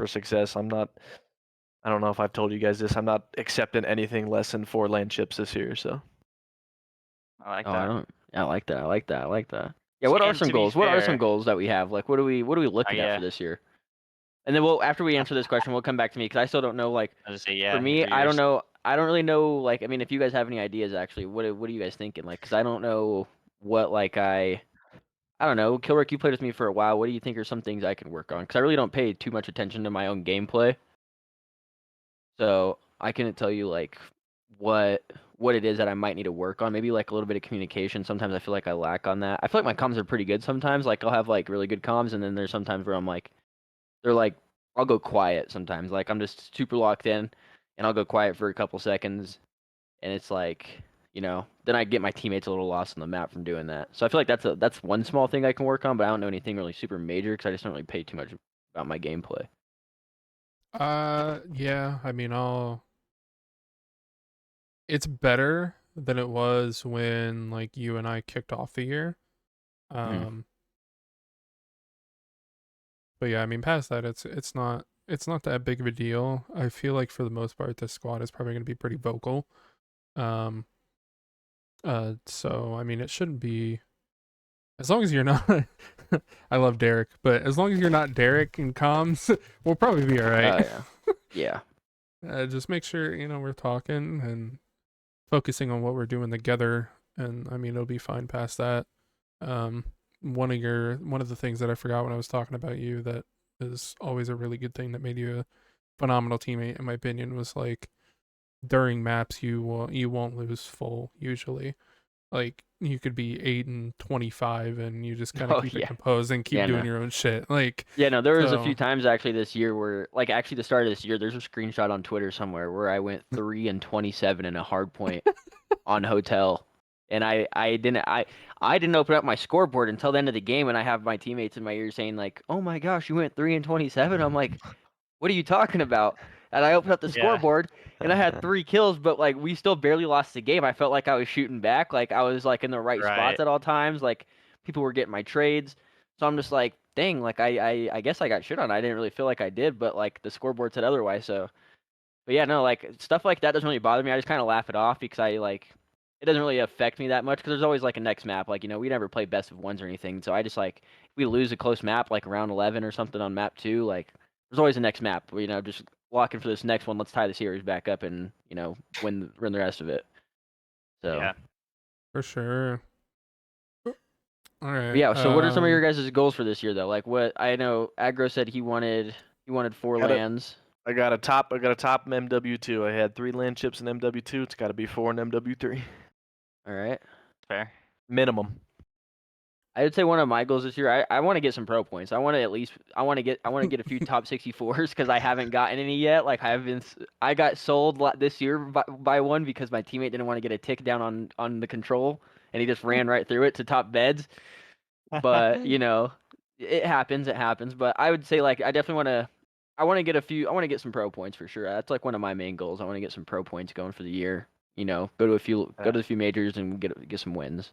[SPEAKER 3] success. I don't know if I've told you guys this. I'm not accepting anything less than 4 land chips this year. So
[SPEAKER 1] I like
[SPEAKER 4] Oh, I
[SPEAKER 1] that.
[SPEAKER 4] don't. Yeah, I like that. I like that. I like that. Yeah, what are
[SPEAKER 1] And
[SPEAKER 4] some
[SPEAKER 1] to be
[SPEAKER 4] goals? What are some
[SPEAKER 1] fair,
[SPEAKER 4] goals that we have? Like, what are we
[SPEAKER 1] oh
[SPEAKER 4] looking at for
[SPEAKER 1] yeah,
[SPEAKER 4] this year? And then after we answer this question, we'll come back to me because I still don't know. Like,
[SPEAKER 1] I was gonna say
[SPEAKER 4] for
[SPEAKER 1] yeah
[SPEAKER 4] me,
[SPEAKER 1] for
[SPEAKER 4] I don't
[SPEAKER 1] yours.
[SPEAKER 4] know. I don't really know. Like, I mean, if you guys have any ideas, actually, what are you guys thinking? Like, because I don't know what like I don't know. Kilrick, you played with me for a while. What do you think are some things I can work on? Because I really don't pay too much attention to my own gameplay. So I couldn't tell you like what it is that I might need to work on. Maybe like a little bit of communication. Sometimes I feel like I lack on that. I feel like my comms are pretty good sometimes. Like I'll have like really good comms, and then there's sometimes where I'm like, they're like, I'll go quiet sometimes. Like I'm just super locked in, and I'll go quiet for a couple seconds, and it's like, then I get my teammates a little lost on the map from doing that. So I feel like that's one small thing I can work on, but I don't know anything really super major because I just don't really pay too much about my gameplay.
[SPEAKER 2] Yeah. I mean, it's better than it was when like you and I kicked off the year.
[SPEAKER 4] Mhm.
[SPEAKER 2] But yeah, I mean, past that, it's not that big of a deal. I feel like for the most part, the squad is probably going to be pretty vocal. Um, so I mean, it shouldn't be as long as you're not. I love Derek, but as long as you're not Derek in comms, we'll probably be all right.
[SPEAKER 4] Oh yeah, yeah.
[SPEAKER 2] Just make sure we're talking and focusing on what we're doing together, and I mean, it'll be fine past that. Um, one of the things that I forgot when I was talking about you that is always a really good thing that made you a phenomenal teammate in my opinion was like during maps you won't lose full usually. Like you could be 8 and 25 and you just kind of
[SPEAKER 4] Oh
[SPEAKER 2] keep it
[SPEAKER 4] yeah,
[SPEAKER 2] composed and keep
[SPEAKER 4] yeah.
[SPEAKER 2] doing
[SPEAKER 4] No,
[SPEAKER 2] your own shit. Like
[SPEAKER 4] yeah. No. There was a few
[SPEAKER 2] so
[SPEAKER 4] times actually this year where, like, actually the start of this year, there's a screenshot on Twitter somewhere where I went 3 and 27 in a hard point on hotel, and I didn't open up my scoreboard until the end of the game, and I have my teammates in my ear saying like, "Oh my gosh, you went 3 and 27." I'm like, "What are you talking about?" And I opened up the
[SPEAKER 1] Yeah.
[SPEAKER 4] scoreboard, and I had 3 kills, but like we still barely lost the game. I felt like I was shooting back, like I was like in the right spots
[SPEAKER 1] Right.
[SPEAKER 4] at all times. Like people were getting my trades, so I'm just like, dang, like I guess I got shit on. I didn't really feel like I did, but like the scoreboard said otherwise. So, but yeah, no, like stuff like that doesn't really bother me. I just kind of laugh it off because I like it doesn't really affect me that much because there's always like a next map. Like we never play best of ones or anything, so I just like if we lose a close map like round 11 or something on map 2, like there's always a next map. Just locking for this next one. Let's tie the series back up and win the rest of it. So
[SPEAKER 1] Yeah.
[SPEAKER 2] for sure. All
[SPEAKER 4] but
[SPEAKER 2] right.
[SPEAKER 4] yeah. So what are some of your guys' goals for this year though? Like what I know, Agro said he wanted 4
[SPEAKER 3] Got it.
[SPEAKER 4] lands.
[SPEAKER 3] I got a top MW2. I had 3 land chips in MW2. It's got to be 4 in MW3
[SPEAKER 4] All right.
[SPEAKER 1] Fair.
[SPEAKER 3] minimum.
[SPEAKER 4] I would say one of my goals this year, I want to get some pro points. I want to get a few top 64s because I haven't gotten any yet. Like I got sold this year by one because my teammate didn't want to get a tick down on the control and he just ran right through it to top beds. But it happens. It happens. But I would say like I definitely want to. I want to get a few. I want to get some pro points for sure. That's like one of my main goals. I want to get some pro points going for the year. Go to a few majors and get some wins.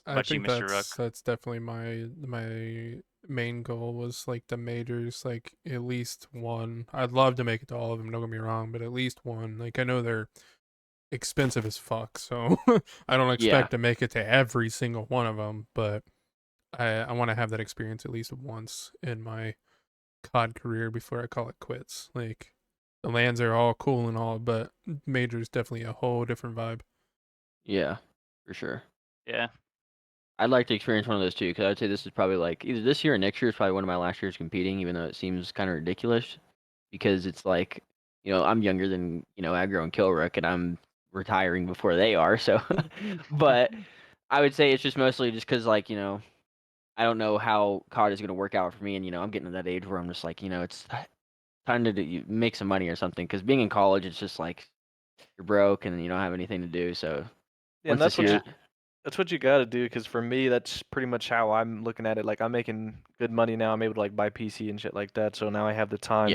[SPEAKER 1] How
[SPEAKER 2] I
[SPEAKER 1] about you,
[SPEAKER 2] think
[SPEAKER 1] Mr. Rook?
[SPEAKER 2] that's definitely my main goal was like the majors, like at least one. I'd love to make it to all of them, don't get me wrong, but at least one. Like I know they're expensive as fuck, so I don't
[SPEAKER 4] Yeah.
[SPEAKER 2] expect to make it to every single one of them, but I want to have that experience at least once in my COD career before I call it quits. Like the lands are all cool and all, but majors definitely a whole different vibe.
[SPEAKER 4] Yeah. For sure.
[SPEAKER 1] Yeah.
[SPEAKER 4] I'd like to experience one of those too, because I'd say this is probably like either this year or next year is probably one of my last years competing, even though it seems kind of ridiculous, because it's like, I'm younger than, Aggro and Killrook, and I'm retiring before they are, so, but I would say it's just mostly just because, like, I don't know how COD is going to work out for me, and, I'm getting to that age where I'm just like, it's time to make some money or something, because being in college, it's just like, you're broke and you don't have anything to do, so
[SPEAKER 3] Yeah, and
[SPEAKER 4] once this year,
[SPEAKER 3] that's what you got to do. Because for me, that's pretty much how I'm looking at it. Like I'm making good money now. I'm able to like buy PC and shit like that. So now
[SPEAKER 4] yeah.
[SPEAKER 3] I have the time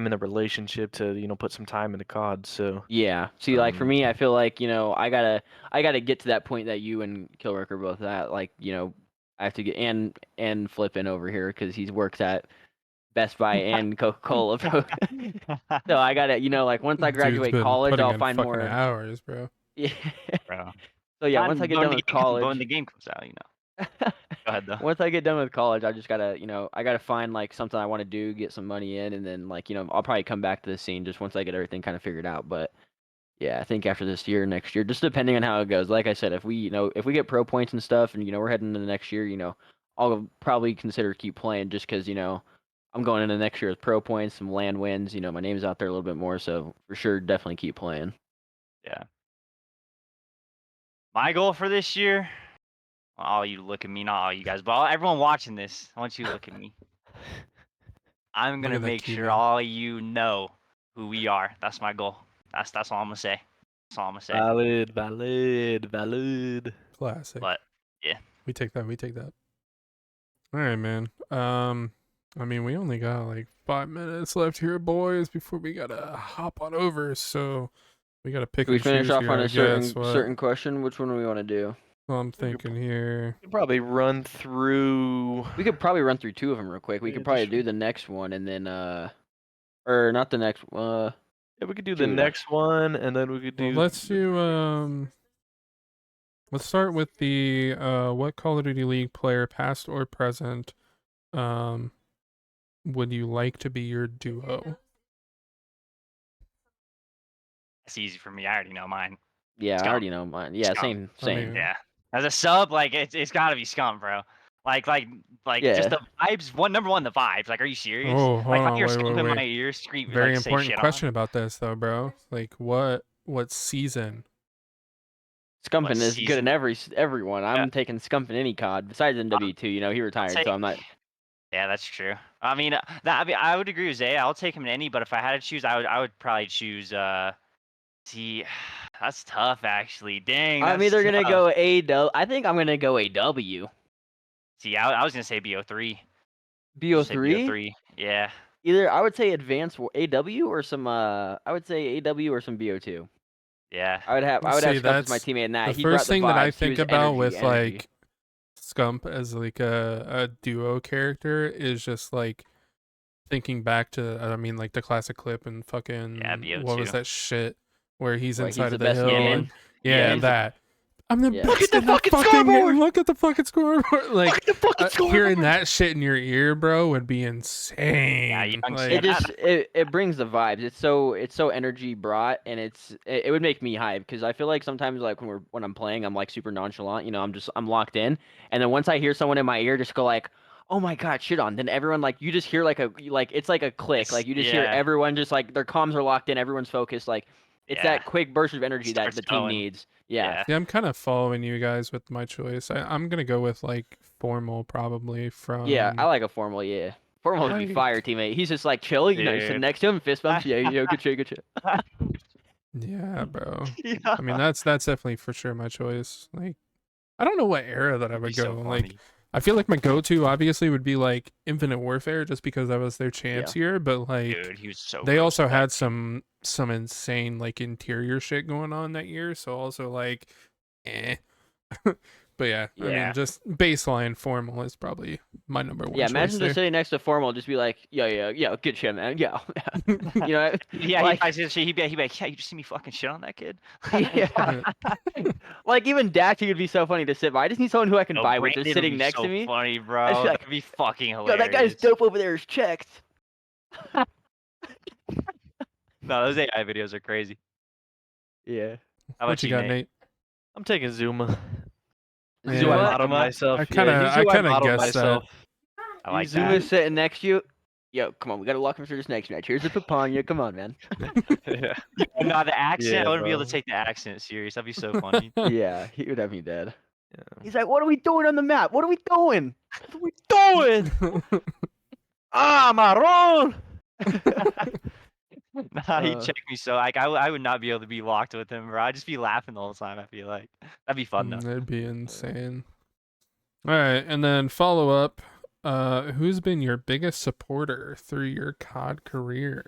[SPEAKER 3] and the relationship to put some time into COD. So
[SPEAKER 4] Yeah. See, like for
[SPEAKER 3] um,
[SPEAKER 4] me, I feel like, I gotta get to that point that you and Killrick are both at. Like, I have to get and Flippin over here because he's works at Best Buy and Coca-Cola. So I gotta, like once I
[SPEAKER 2] Dude's
[SPEAKER 4] graduate
[SPEAKER 2] been
[SPEAKER 4] college,
[SPEAKER 2] putting
[SPEAKER 4] I'll
[SPEAKER 2] in
[SPEAKER 4] find
[SPEAKER 2] fucking
[SPEAKER 4] more.
[SPEAKER 2] hours, bro.
[SPEAKER 4] Yeah.
[SPEAKER 1] Bro.
[SPEAKER 4] So yeah, once I get
[SPEAKER 1] But when
[SPEAKER 4] done
[SPEAKER 1] the
[SPEAKER 4] with
[SPEAKER 1] game comes, but when
[SPEAKER 4] college,
[SPEAKER 1] the game comes out, Go ahead though.
[SPEAKER 4] once I get done with college, I just gotta, I gotta find like something I want to do, get some money in, and then like, I'll probably come back to the scene just once I get everything kind of figured out. But yeah, I think after this year, next year, just depending on how it goes. Like I said, if we get pro points and stuff, and we're heading into the next year, I'll probably consider keep playing just because I'm going into next year with pro points, some land wins. You know, my name's out there a little bit more, so for sure, definitely keep playing.
[SPEAKER 1] Yeah. My goal for this year, all you look at me, not all you guys, but everyone watching this, I want you to look at me. I'm
[SPEAKER 2] Look
[SPEAKER 1] gonna
[SPEAKER 2] at that
[SPEAKER 1] make sure
[SPEAKER 2] TV.
[SPEAKER 1] all you know who we are. That's my goal. That's all I'm gonna say. That's all I'm gonna say.
[SPEAKER 3] Valid.
[SPEAKER 2] Classic.
[SPEAKER 1] But yeah,
[SPEAKER 2] We take that. We take that. All right, man. I mean, we only got like 5 minutes left here, boys, before we gotta hop on over. So we gotta pick
[SPEAKER 4] Can we
[SPEAKER 2] and
[SPEAKER 4] finish
[SPEAKER 2] choose
[SPEAKER 4] off
[SPEAKER 2] here,
[SPEAKER 4] on
[SPEAKER 2] I
[SPEAKER 4] a
[SPEAKER 2] guess. What?
[SPEAKER 4] certain question? Which one do we want to do?
[SPEAKER 2] Well, I'm thinking here.
[SPEAKER 3] We could probably run through.
[SPEAKER 4] We could probably run through 2 of them real quick. We
[SPEAKER 3] Yeah,
[SPEAKER 4] could probably
[SPEAKER 3] just-
[SPEAKER 4] do the next one and then or not the next.
[SPEAKER 3] Yeah, we could do the
[SPEAKER 4] Dude,
[SPEAKER 3] next one, and then we could
[SPEAKER 2] Well,
[SPEAKER 3] do.
[SPEAKER 2] let's do. Let's start with the what Call of Duty League player, past or present, would you like to be your duo?
[SPEAKER 1] it's easy for me. I already know mine.
[SPEAKER 4] Yeah, I
[SPEAKER 1] Scum.
[SPEAKER 4] already know mine. Yeah,
[SPEAKER 1] Scum.
[SPEAKER 4] same.
[SPEAKER 2] mean-
[SPEAKER 1] Yeah. As a sub, like it's gotta be Scum, bro. Like
[SPEAKER 4] Yeah.
[SPEAKER 1] just the vibes. Number one, the vibes. Like, are you serious?
[SPEAKER 2] Oh,
[SPEAKER 1] Like,
[SPEAKER 2] hold
[SPEAKER 1] if I
[SPEAKER 2] on,
[SPEAKER 1] hear
[SPEAKER 2] wait,
[SPEAKER 1] Scum
[SPEAKER 2] wait,
[SPEAKER 1] in my
[SPEAKER 2] wait.
[SPEAKER 1] ear, scream.
[SPEAKER 2] Very
[SPEAKER 1] like, say
[SPEAKER 2] important
[SPEAKER 1] shit
[SPEAKER 2] question
[SPEAKER 1] on.
[SPEAKER 2] about this, though, bro. Like, what season?
[SPEAKER 4] Scumpin is
[SPEAKER 1] season?
[SPEAKER 4] good in everyone. I'm taking Scumpin any COD besides NW2. You know, he retired, so I'm not.
[SPEAKER 1] Yeah, that's true. I mean, I would agree with Zay. I'll take him in any, but if I had to choose, I would probably choose. See, that's tough, actually. Dang.
[SPEAKER 4] I'm
[SPEAKER 1] That's
[SPEAKER 4] either gonna
[SPEAKER 1] tough.
[SPEAKER 4] go AW. I think I'm gonna go AW.
[SPEAKER 1] See, I was gonna say BO3.
[SPEAKER 4] BO3.
[SPEAKER 1] BO3. Yeah.
[SPEAKER 4] Either I would say advanced AW or some. I would say AW or some BO2.
[SPEAKER 1] Yeah.
[SPEAKER 4] I would have
[SPEAKER 2] See,
[SPEAKER 4] Scump as my
[SPEAKER 2] that's
[SPEAKER 4] teammate in that.
[SPEAKER 2] the
[SPEAKER 4] He brought
[SPEAKER 2] first
[SPEAKER 4] the
[SPEAKER 2] thing that I
[SPEAKER 4] vibes. He
[SPEAKER 2] think
[SPEAKER 4] was
[SPEAKER 2] about
[SPEAKER 4] energy,
[SPEAKER 2] with
[SPEAKER 4] energy.
[SPEAKER 2] like Scump as like a duo character is just like thinking back to, I mean, like the classic clip and fucking what was
[SPEAKER 1] BO2.
[SPEAKER 2] that shit where he's
[SPEAKER 4] Like,
[SPEAKER 2] inside
[SPEAKER 4] he's
[SPEAKER 2] of
[SPEAKER 4] the
[SPEAKER 2] the
[SPEAKER 4] best
[SPEAKER 2] hill
[SPEAKER 4] man.
[SPEAKER 2] and yeah,
[SPEAKER 1] Yeah,
[SPEAKER 2] that. I'm the
[SPEAKER 4] Yeah.
[SPEAKER 2] best
[SPEAKER 3] Look at the
[SPEAKER 2] in the
[SPEAKER 3] fucking
[SPEAKER 2] fucking
[SPEAKER 3] scoreboard!
[SPEAKER 2] Look at the fucking scoreboard. Like
[SPEAKER 3] Look at the fucking scoreboard!
[SPEAKER 2] hearing that shit in your ear, bro, would be insane.
[SPEAKER 1] young
[SPEAKER 2] Like,
[SPEAKER 1] Yeah,
[SPEAKER 4] It just it brings the vibes. It's so energy brought, and it would make me hype because I feel like sometimes like when I'm playing, I'm like super nonchalant. You know, I'm locked in, and then once I hear someone in my ear just go like, "Oh my god, shit on!" Then everyone like you just hear like it's like a click. Like you just hear
[SPEAKER 1] yeah.
[SPEAKER 4] everyone just like their comms are locked in, everyone's focused. Like it's
[SPEAKER 1] Yeah.
[SPEAKER 4] that quick burst of energy that
[SPEAKER 1] Starts
[SPEAKER 4] the team
[SPEAKER 1] going.
[SPEAKER 4] needs. Yeah.
[SPEAKER 2] yeah, I'm kind of following you guys with my choice. I'm gonna go with like formal probably from.
[SPEAKER 4] Yeah, I like a formal. Yeah, formal would be
[SPEAKER 2] Like-
[SPEAKER 4] fire teammate. He's just like chill. You know, you sit
[SPEAKER 1] Dude.
[SPEAKER 4] next to him, fist bumps. Yeah, you know, good shit, good shit.
[SPEAKER 2] Yeah, bro.
[SPEAKER 1] Yeah.
[SPEAKER 2] I mean, that's definitely for sure my choice. Like, I don't know what era that I would go. Like, I feel like my go-to obviously would be like Infinite Warfare, just because I was their champs here. But like,
[SPEAKER 1] dude, he was so.
[SPEAKER 2] they
[SPEAKER 1] gross
[SPEAKER 2] also
[SPEAKER 1] with that.
[SPEAKER 2] had some insane like interior shit going on that year. So also like, But yeah, I
[SPEAKER 1] Yeah.
[SPEAKER 2] mean, just baseline formal is probably my number one.
[SPEAKER 4] Yeah,
[SPEAKER 2] choice
[SPEAKER 4] imagine
[SPEAKER 2] there.
[SPEAKER 4] just sitting next to formal, just be like, yeah, good shit, man. Yeah, you know,
[SPEAKER 1] Yeah,
[SPEAKER 4] like,
[SPEAKER 1] he'd be like, yeah, you just see me fucking shit on that kid.
[SPEAKER 4] yeah. Like even Daxy would be so funny to sit by. I just need someone who I can
[SPEAKER 1] No,
[SPEAKER 4] vibe with,
[SPEAKER 1] Brandon
[SPEAKER 4] just
[SPEAKER 1] would
[SPEAKER 4] sitting
[SPEAKER 1] be
[SPEAKER 4] next
[SPEAKER 1] so
[SPEAKER 4] to me.
[SPEAKER 1] Funny, bro.
[SPEAKER 4] I'd be like,
[SPEAKER 1] That'd be fucking
[SPEAKER 4] Yo,
[SPEAKER 1] hilarious.
[SPEAKER 4] that guy's dope over there is checked.
[SPEAKER 1] No, those AI videos are crazy.
[SPEAKER 4] Yeah.
[SPEAKER 1] How
[SPEAKER 2] What
[SPEAKER 1] about
[SPEAKER 2] you got, Nate?
[SPEAKER 3] I'm taking Zuma.
[SPEAKER 2] Yeah,
[SPEAKER 3] He's who I
[SPEAKER 4] Zuma?
[SPEAKER 3] model myself.
[SPEAKER 2] I kinda-
[SPEAKER 3] yeah, he's
[SPEAKER 2] I
[SPEAKER 3] who
[SPEAKER 2] kinda
[SPEAKER 3] model
[SPEAKER 2] guessed that.
[SPEAKER 3] myself.
[SPEAKER 1] I like
[SPEAKER 4] Zuma
[SPEAKER 1] that.
[SPEAKER 4] sitting next to you. Yo, come on, we gotta lock him for this next match. Here's the Papanya. Come on, man.
[SPEAKER 3] Yeah.
[SPEAKER 1] No, the accent.
[SPEAKER 3] Yeah,
[SPEAKER 1] I wouldn't be able
[SPEAKER 3] bro.
[SPEAKER 1] to take the accent serious. That'd be so funny.
[SPEAKER 4] Yeah, he would have me dead.
[SPEAKER 3] Yeah.
[SPEAKER 4] He's like, what are we doing on the map? What are we doing?
[SPEAKER 3] What are we doing? Ah, marron!
[SPEAKER 1] Nah, he'd
[SPEAKER 4] Uh,
[SPEAKER 1] check me so like I would not be able to be locked with him, bro. I'd just be laughing the whole time. I feel like that'd be fun though.
[SPEAKER 2] That'd be insane. All right, and then follow up. Who's been your biggest supporter through your COD career?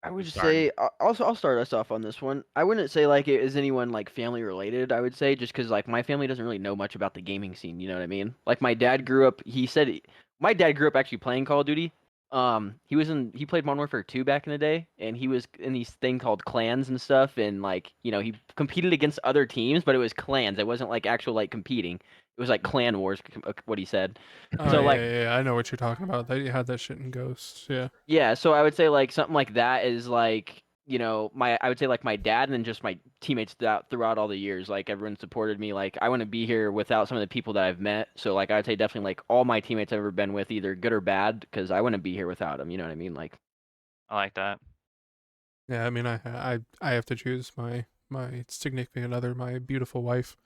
[SPEAKER 4] I would
[SPEAKER 1] Starting.
[SPEAKER 4] say I'll start us off on this one. I wouldn't say like it is anyone like family related. I would say just because like my family doesn't really know much about the gaming scene. You know what I mean? Like my dad grew up. My dad grew up actually playing Call of Duty. He played Modern Warfare 2 back in the day, and he was in these thing called clans and stuff. And like he competed against other teams, but it was clans. It wasn't like actual like competing. It was like clan wars. What he said.
[SPEAKER 2] Oh,
[SPEAKER 4] So,
[SPEAKER 2] yeah,
[SPEAKER 4] like-
[SPEAKER 2] yeah, I know what you're talking about. They had that shit in Ghosts. Yeah.
[SPEAKER 4] Yeah, so I would say like something like that is like I would say like my dad and then just my teammates throughout all the years. Like everyone supported me. Like I wouldn't be here without some of the people that I've met. So like I would say definitely like all my teammates I've ever been with, either good or bad, because I wouldn't be here without them. You know what I mean? Like
[SPEAKER 1] I like that.
[SPEAKER 2] Yeah, I mean, I have to choose my significant other, my beautiful wife.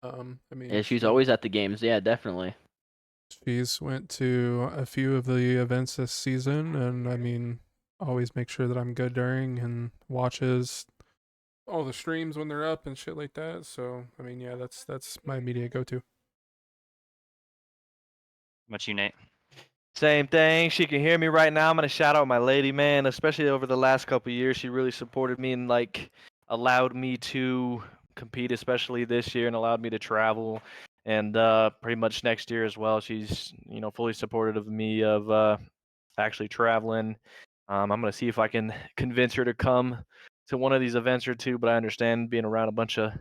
[SPEAKER 2] I mean,
[SPEAKER 4] yeah, she's always at the games. Yeah, definitely.
[SPEAKER 2] she's went to a few of the events this season, and I mean, always make sure that I'm good during and watches all the streams when they're up and shit like that. So I mean, yeah, that's my immediate go-to.
[SPEAKER 1] What you, Nate?
[SPEAKER 3] Same thing. She can hear me right now. I'm gonna shout out my lady, man. Especially over the last couple of years, she really supported me and like allowed me to compete, especially this year, and allowed me to travel. And pretty much next year as well. She's fully supportive of me of actually traveling. I'm gonna see if I can convince her to come to one of these events or two. But I understand being around a bunch of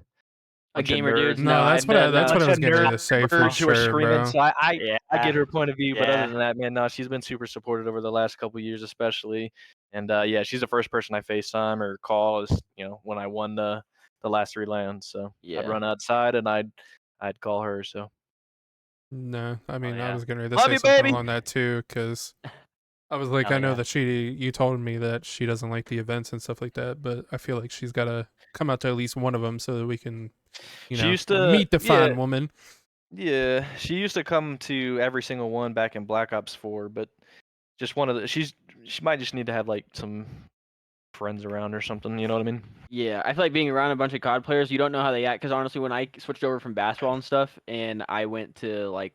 [SPEAKER 4] Gamer
[SPEAKER 3] nerds.
[SPEAKER 4] dudes?
[SPEAKER 2] No,
[SPEAKER 4] No,
[SPEAKER 2] that's what I
[SPEAKER 3] A
[SPEAKER 2] that's what
[SPEAKER 3] bunch
[SPEAKER 2] I
[SPEAKER 3] of
[SPEAKER 2] was getting ready
[SPEAKER 3] nerd
[SPEAKER 2] to say for
[SPEAKER 3] nerds who are
[SPEAKER 2] sure,
[SPEAKER 3] screaming.
[SPEAKER 2] bro.
[SPEAKER 3] So I get her point of view, but other
[SPEAKER 1] Yeah.
[SPEAKER 3] than that, man, no, she's been super supportive over the last couple of years, especially. And yeah, she's the first person I FaceTime or call is when I won the last 3 lands. So I'd
[SPEAKER 4] Yeah.
[SPEAKER 3] run outside and I'd call her. So
[SPEAKER 2] No, I mean, I
[SPEAKER 1] yeah.
[SPEAKER 2] was getting ready to
[SPEAKER 3] love
[SPEAKER 2] say
[SPEAKER 3] you,
[SPEAKER 2] something
[SPEAKER 3] baby.
[SPEAKER 2] along that too, because I was like,
[SPEAKER 1] Hell
[SPEAKER 2] I know
[SPEAKER 1] yeah.
[SPEAKER 2] that you told me that she doesn't like the events and stuff like that, but I feel like she's got to come out to at least one of them so that we can,
[SPEAKER 3] She used to,
[SPEAKER 2] meet the
[SPEAKER 3] yeah,
[SPEAKER 2] fine woman.
[SPEAKER 3] yeah. She used to come to every single one back in Black Ops 4, but just one of the she might just need to have like some friends around or something. You know what I mean?
[SPEAKER 4] Yeah, I feel like being around a bunch of COD players, you don't know how they act. Because honestly, when I switched over from basketball and stuff, and I went to like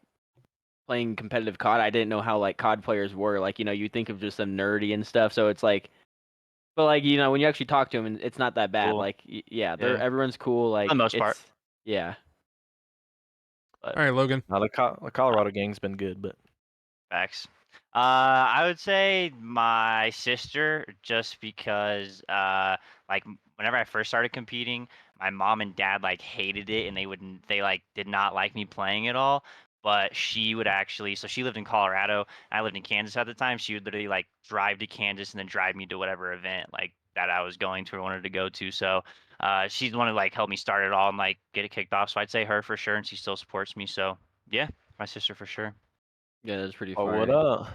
[SPEAKER 4] playing competitive COD, I didn't know how like COD players were. Like you think of just them nerdy and stuff. So it's like, but like when you actually talk to them, it's not that bad.
[SPEAKER 1] Cool.
[SPEAKER 4] Like yeah,
[SPEAKER 3] Yeah.
[SPEAKER 4] everyone's cool. Like
[SPEAKER 1] the most part.
[SPEAKER 4] Yeah.
[SPEAKER 2] All right, Logan.
[SPEAKER 3] Now the Colorado gang's been good, but
[SPEAKER 1] Facts. I would say my sister, just because, like, whenever I first started competing, my mom and dad like hated it, and they like did not like me playing at all. But she would actually, so she lived in Colorado, and I lived in Kansas at the time. She would literally like drive to Kansas and then drive me to whatever event like that I was going to or wanted to go to. So, she's the one who like helped me start it all and like get it kicked off. So I'd say her for sure, and she still supports me. So yeah, my sister for sure.
[SPEAKER 4] Yeah, that's pretty
[SPEAKER 3] oh,
[SPEAKER 4] fire.
[SPEAKER 3] what up?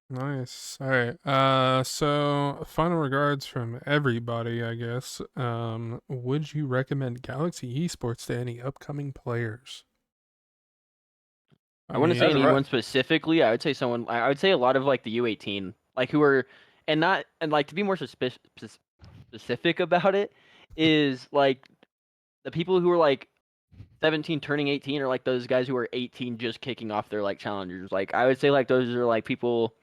[SPEAKER 2] Nice. All right. So final regards from everybody, I guess. Would you recommend Galaxy Esports to any upcoming players?
[SPEAKER 4] I wouldn't say
[SPEAKER 3] That's right.
[SPEAKER 4] anyone specifically. I would say someone. I would say a lot of like the U18, like who are, and like to be more specific about it, is like the people who are like 17 turning 18 are like those guys who are 18 just kicking off their like challengers. Like I would say like those are like people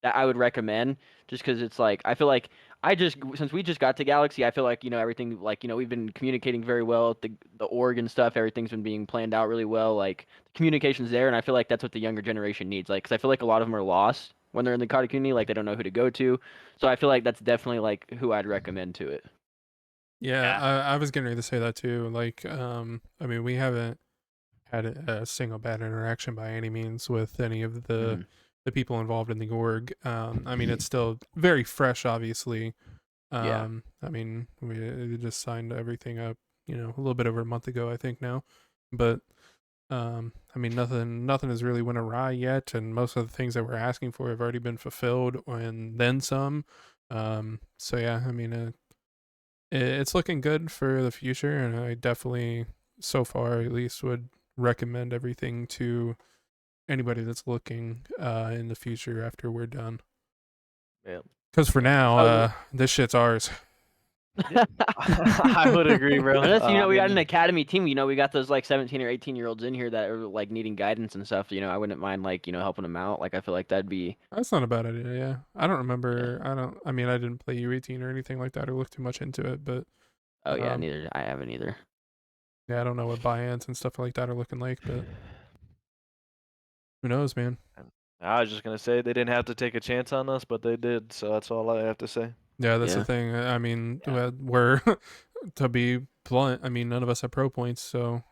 [SPEAKER 4] that I would recommend just because it's like I feel like since we just got to Galaxy, I feel like everything like we've been communicating very well. The org and stuff, everything's been being planned out really well. Like the communication's there, and I feel like that's what the younger generation needs. Like, because I feel like a lot of them are lost when they're in the COD community, like they don't know who to go to. So I feel like that's definitely like who I'd recommend to it.
[SPEAKER 2] Yeah,
[SPEAKER 1] Yeah.
[SPEAKER 2] I was getting ready to say that too. Like, I mean, we haven't had a single bad interaction by any means with any of the people involved in the org. I mean, it's still very fresh, obviously.
[SPEAKER 4] Yeah.
[SPEAKER 2] I mean, we just signed everything up, a little bit over a month ago, I think now. But I mean, nothing has really went awry yet, and most of the things that we're asking for have already been fulfilled, and then some. So yeah, I mean, it's looking good for the future, and I definitely, so far at least, would recommend everything to anybody that's looking in the future after we're done.
[SPEAKER 3] Yeah.
[SPEAKER 2] Because for now, this shit's ours.
[SPEAKER 3] I would agree, bro.
[SPEAKER 4] Unless
[SPEAKER 3] I
[SPEAKER 4] we got an
[SPEAKER 3] mean,
[SPEAKER 4] academy team. We got those like 17 or 18-year-olds in here that are like needing guidance and stuff. I wouldn't mind like helping them out. Like I feel like that'd be.
[SPEAKER 2] That's not a bad idea. Yeah, I don't remember. I mean, I didn't play U18 or anything like that or look too much into it, but
[SPEAKER 4] Oh yeah, neither. I haven't either.
[SPEAKER 2] yeah, I don't know what buy-ins and stuff like that are looking like, but who knows, man.
[SPEAKER 3] I was just gonna say they didn't have to take a chance on us, but they did. So that's all I have to say.
[SPEAKER 2] Yeah, that's
[SPEAKER 4] Yeah.
[SPEAKER 2] the thing. I mean, we're to be blunt. I mean, none of us have pro points, so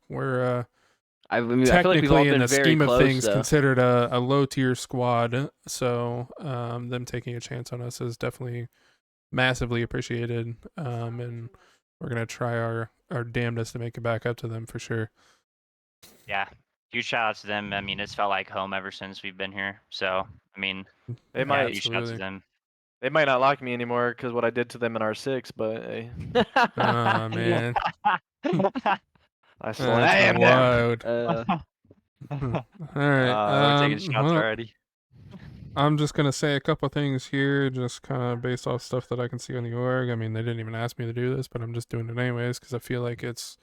[SPEAKER 2] we're
[SPEAKER 4] I mean, I feel like we've
[SPEAKER 2] technically
[SPEAKER 4] all
[SPEAKER 2] in
[SPEAKER 4] been
[SPEAKER 2] the
[SPEAKER 4] very
[SPEAKER 2] scheme of
[SPEAKER 4] close,
[SPEAKER 2] things
[SPEAKER 4] though.
[SPEAKER 2] considered a low tier squad. So them taking a chance on us is definitely massively appreciated. And we're gonna try our damnedest to make it back up to them for sure.
[SPEAKER 1] Yeah. Huge shout out to them. I mean, it's felt like home ever since we've been here. So, I mean,
[SPEAKER 3] They
[SPEAKER 2] Yeah,
[SPEAKER 3] might
[SPEAKER 1] huge shout out to
[SPEAKER 2] absolutely.
[SPEAKER 1] them.
[SPEAKER 3] they might not like me anymore because what I did to them in R6, but hey,
[SPEAKER 2] Oh man,
[SPEAKER 3] I still
[SPEAKER 2] that's
[SPEAKER 3] am them.
[SPEAKER 2] wild. All right.
[SPEAKER 1] We're taking shots
[SPEAKER 2] Well,
[SPEAKER 1] already.
[SPEAKER 2] I'm just gonna say a couple things here, just kind of based off stuff that I can see on the org. I mean, they didn't even ask me to do this, but I'm just doing it anyways because I feel like it's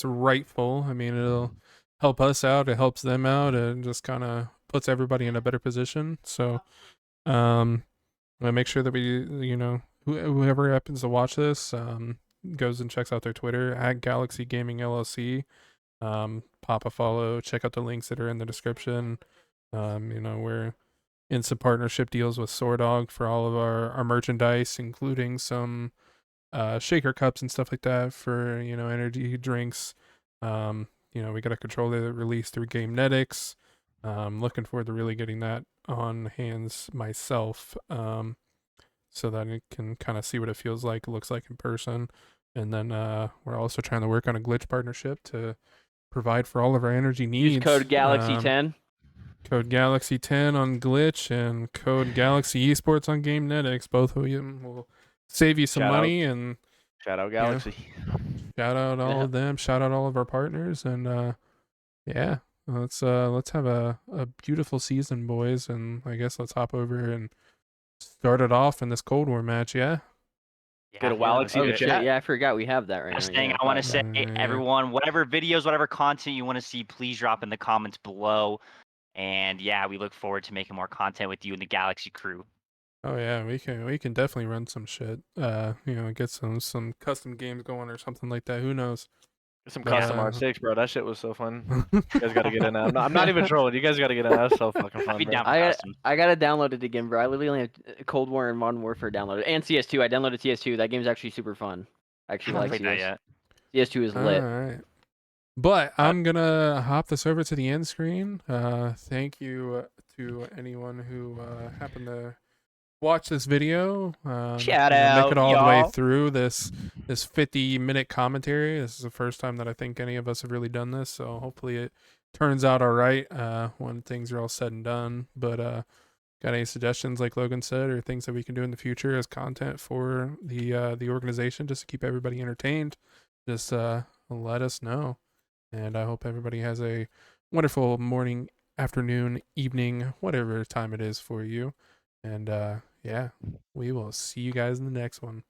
[SPEAKER 2] rightful. I mean, it'll help us out, it helps them out, and just kind of puts everybody in a better position. So, I make sure that we, whoever happens to watch this, goes and checks out their Twitter at Galaxy Gaming LLC. Pop a follow, check out the links that are in the description. We're in some partnership deals with SoarDogg for all of our merchandise, including some shaker cups and stuff like that for energy drinks. We got a controller that released through Gamenetics. Looking forward to really getting that on hands myself, so that I can kind of see what it feels like, looks like in person. And then we're also trying to work on a Glytch partnership to provide for all of our energy needs.
[SPEAKER 4] Use code Galaxy10.
[SPEAKER 2] Code Galaxy10 on Glytch and code GalaxyEsports on Gamenetics. Both of them will save you some
[SPEAKER 3] Shout out.
[SPEAKER 2] money, and
[SPEAKER 3] Shout out Galaxy.
[SPEAKER 2] shout out all of them. Shout out all of our partners, and yeah, let's have a beautiful season, boys. And I guess let's hop over and start it off in this Cold War match. Yeah.
[SPEAKER 3] Get a
[SPEAKER 1] Yeah.
[SPEAKER 3] Galaxy
[SPEAKER 4] Oh
[SPEAKER 3] to
[SPEAKER 4] shit!
[SPEAKER 3] chat.
[SPEAKER 4] Yeah, I forgot we have that right
[SPEAKER 1] Last
[SPEAKER 4] now.
[SPEAKER 1] thing
[SPEAKER 4] Yeah,
[SPEAKER 1] I want to
[SPEAKER 4] fuck.
[SPEAKER 1] say,
[SPEAKER 2] Yeah.
[SPEAKER 1] everyone, whatever videos, whatever content you want to see, please drop in the comments below. And yeah, we look forward to making more content with you and the Galaxy crew.
[SPEAKER 2] Oh yeah, we can definitely run some shit. Get some custom games going or something like that. Who knows?
[SPEAKER 3] Get some
[SPEAKER 2] But,
[SPEAKER 3] custom R6, bro. That shit was so fun. You guys gotta get in that. I'm not even trolling. You guys gotta get in that. That's so fucking
[SPEAKER 1] I'd
[SPEAKER 3] fun,
[SPEAKER 1] be
[SPEAKER 3] bro.
[SPEAKER 1] down for
[SPEAKER 4] I
[SPEAKER 1] custom.
[SPEAKER 4] gotta download it again, bro. I literally only have Cold War and Modern Warfare downloaded, and CS2. I downloaded CS2. That game's actually super fun. I
[SPEAKER 1] I
[SPEAKER 4] actually
[SPEAKER 1] haven't
[SPEAKER 4] like
[SPEAKER 1] played that
[SPEAKER 4] CS.
[SPEAKER 1] yet.
[SPEAKER 4] CS2 is
[SPEAKER 2] all
[SPEAKER 4] lit.
[SPEAKER 2] right. But I'm gonna hop this over to the end screen. Thank you to anyone who happened to watch this video.
[SPEAKER 3] Shout
[SPEAKER 2] Make
[SPEAKER 3] out,
[SPEAKER 2] it all the way
[SPEAKER 3] y'all.
[SPEAKER 2] through this 50-minute commentary. This is the first time that I think any of us have really done this, so hopefully it turns out all right when things are all said and done. But got any suggestions, like Logan said, or things that we can do in the future as content for the organization, just to keep everybody entertained? Just let us know. And I hope everybody has a wonderful morning, afternoon, evening, whatever time it is for you. And yeah, we will see you guys in the next one.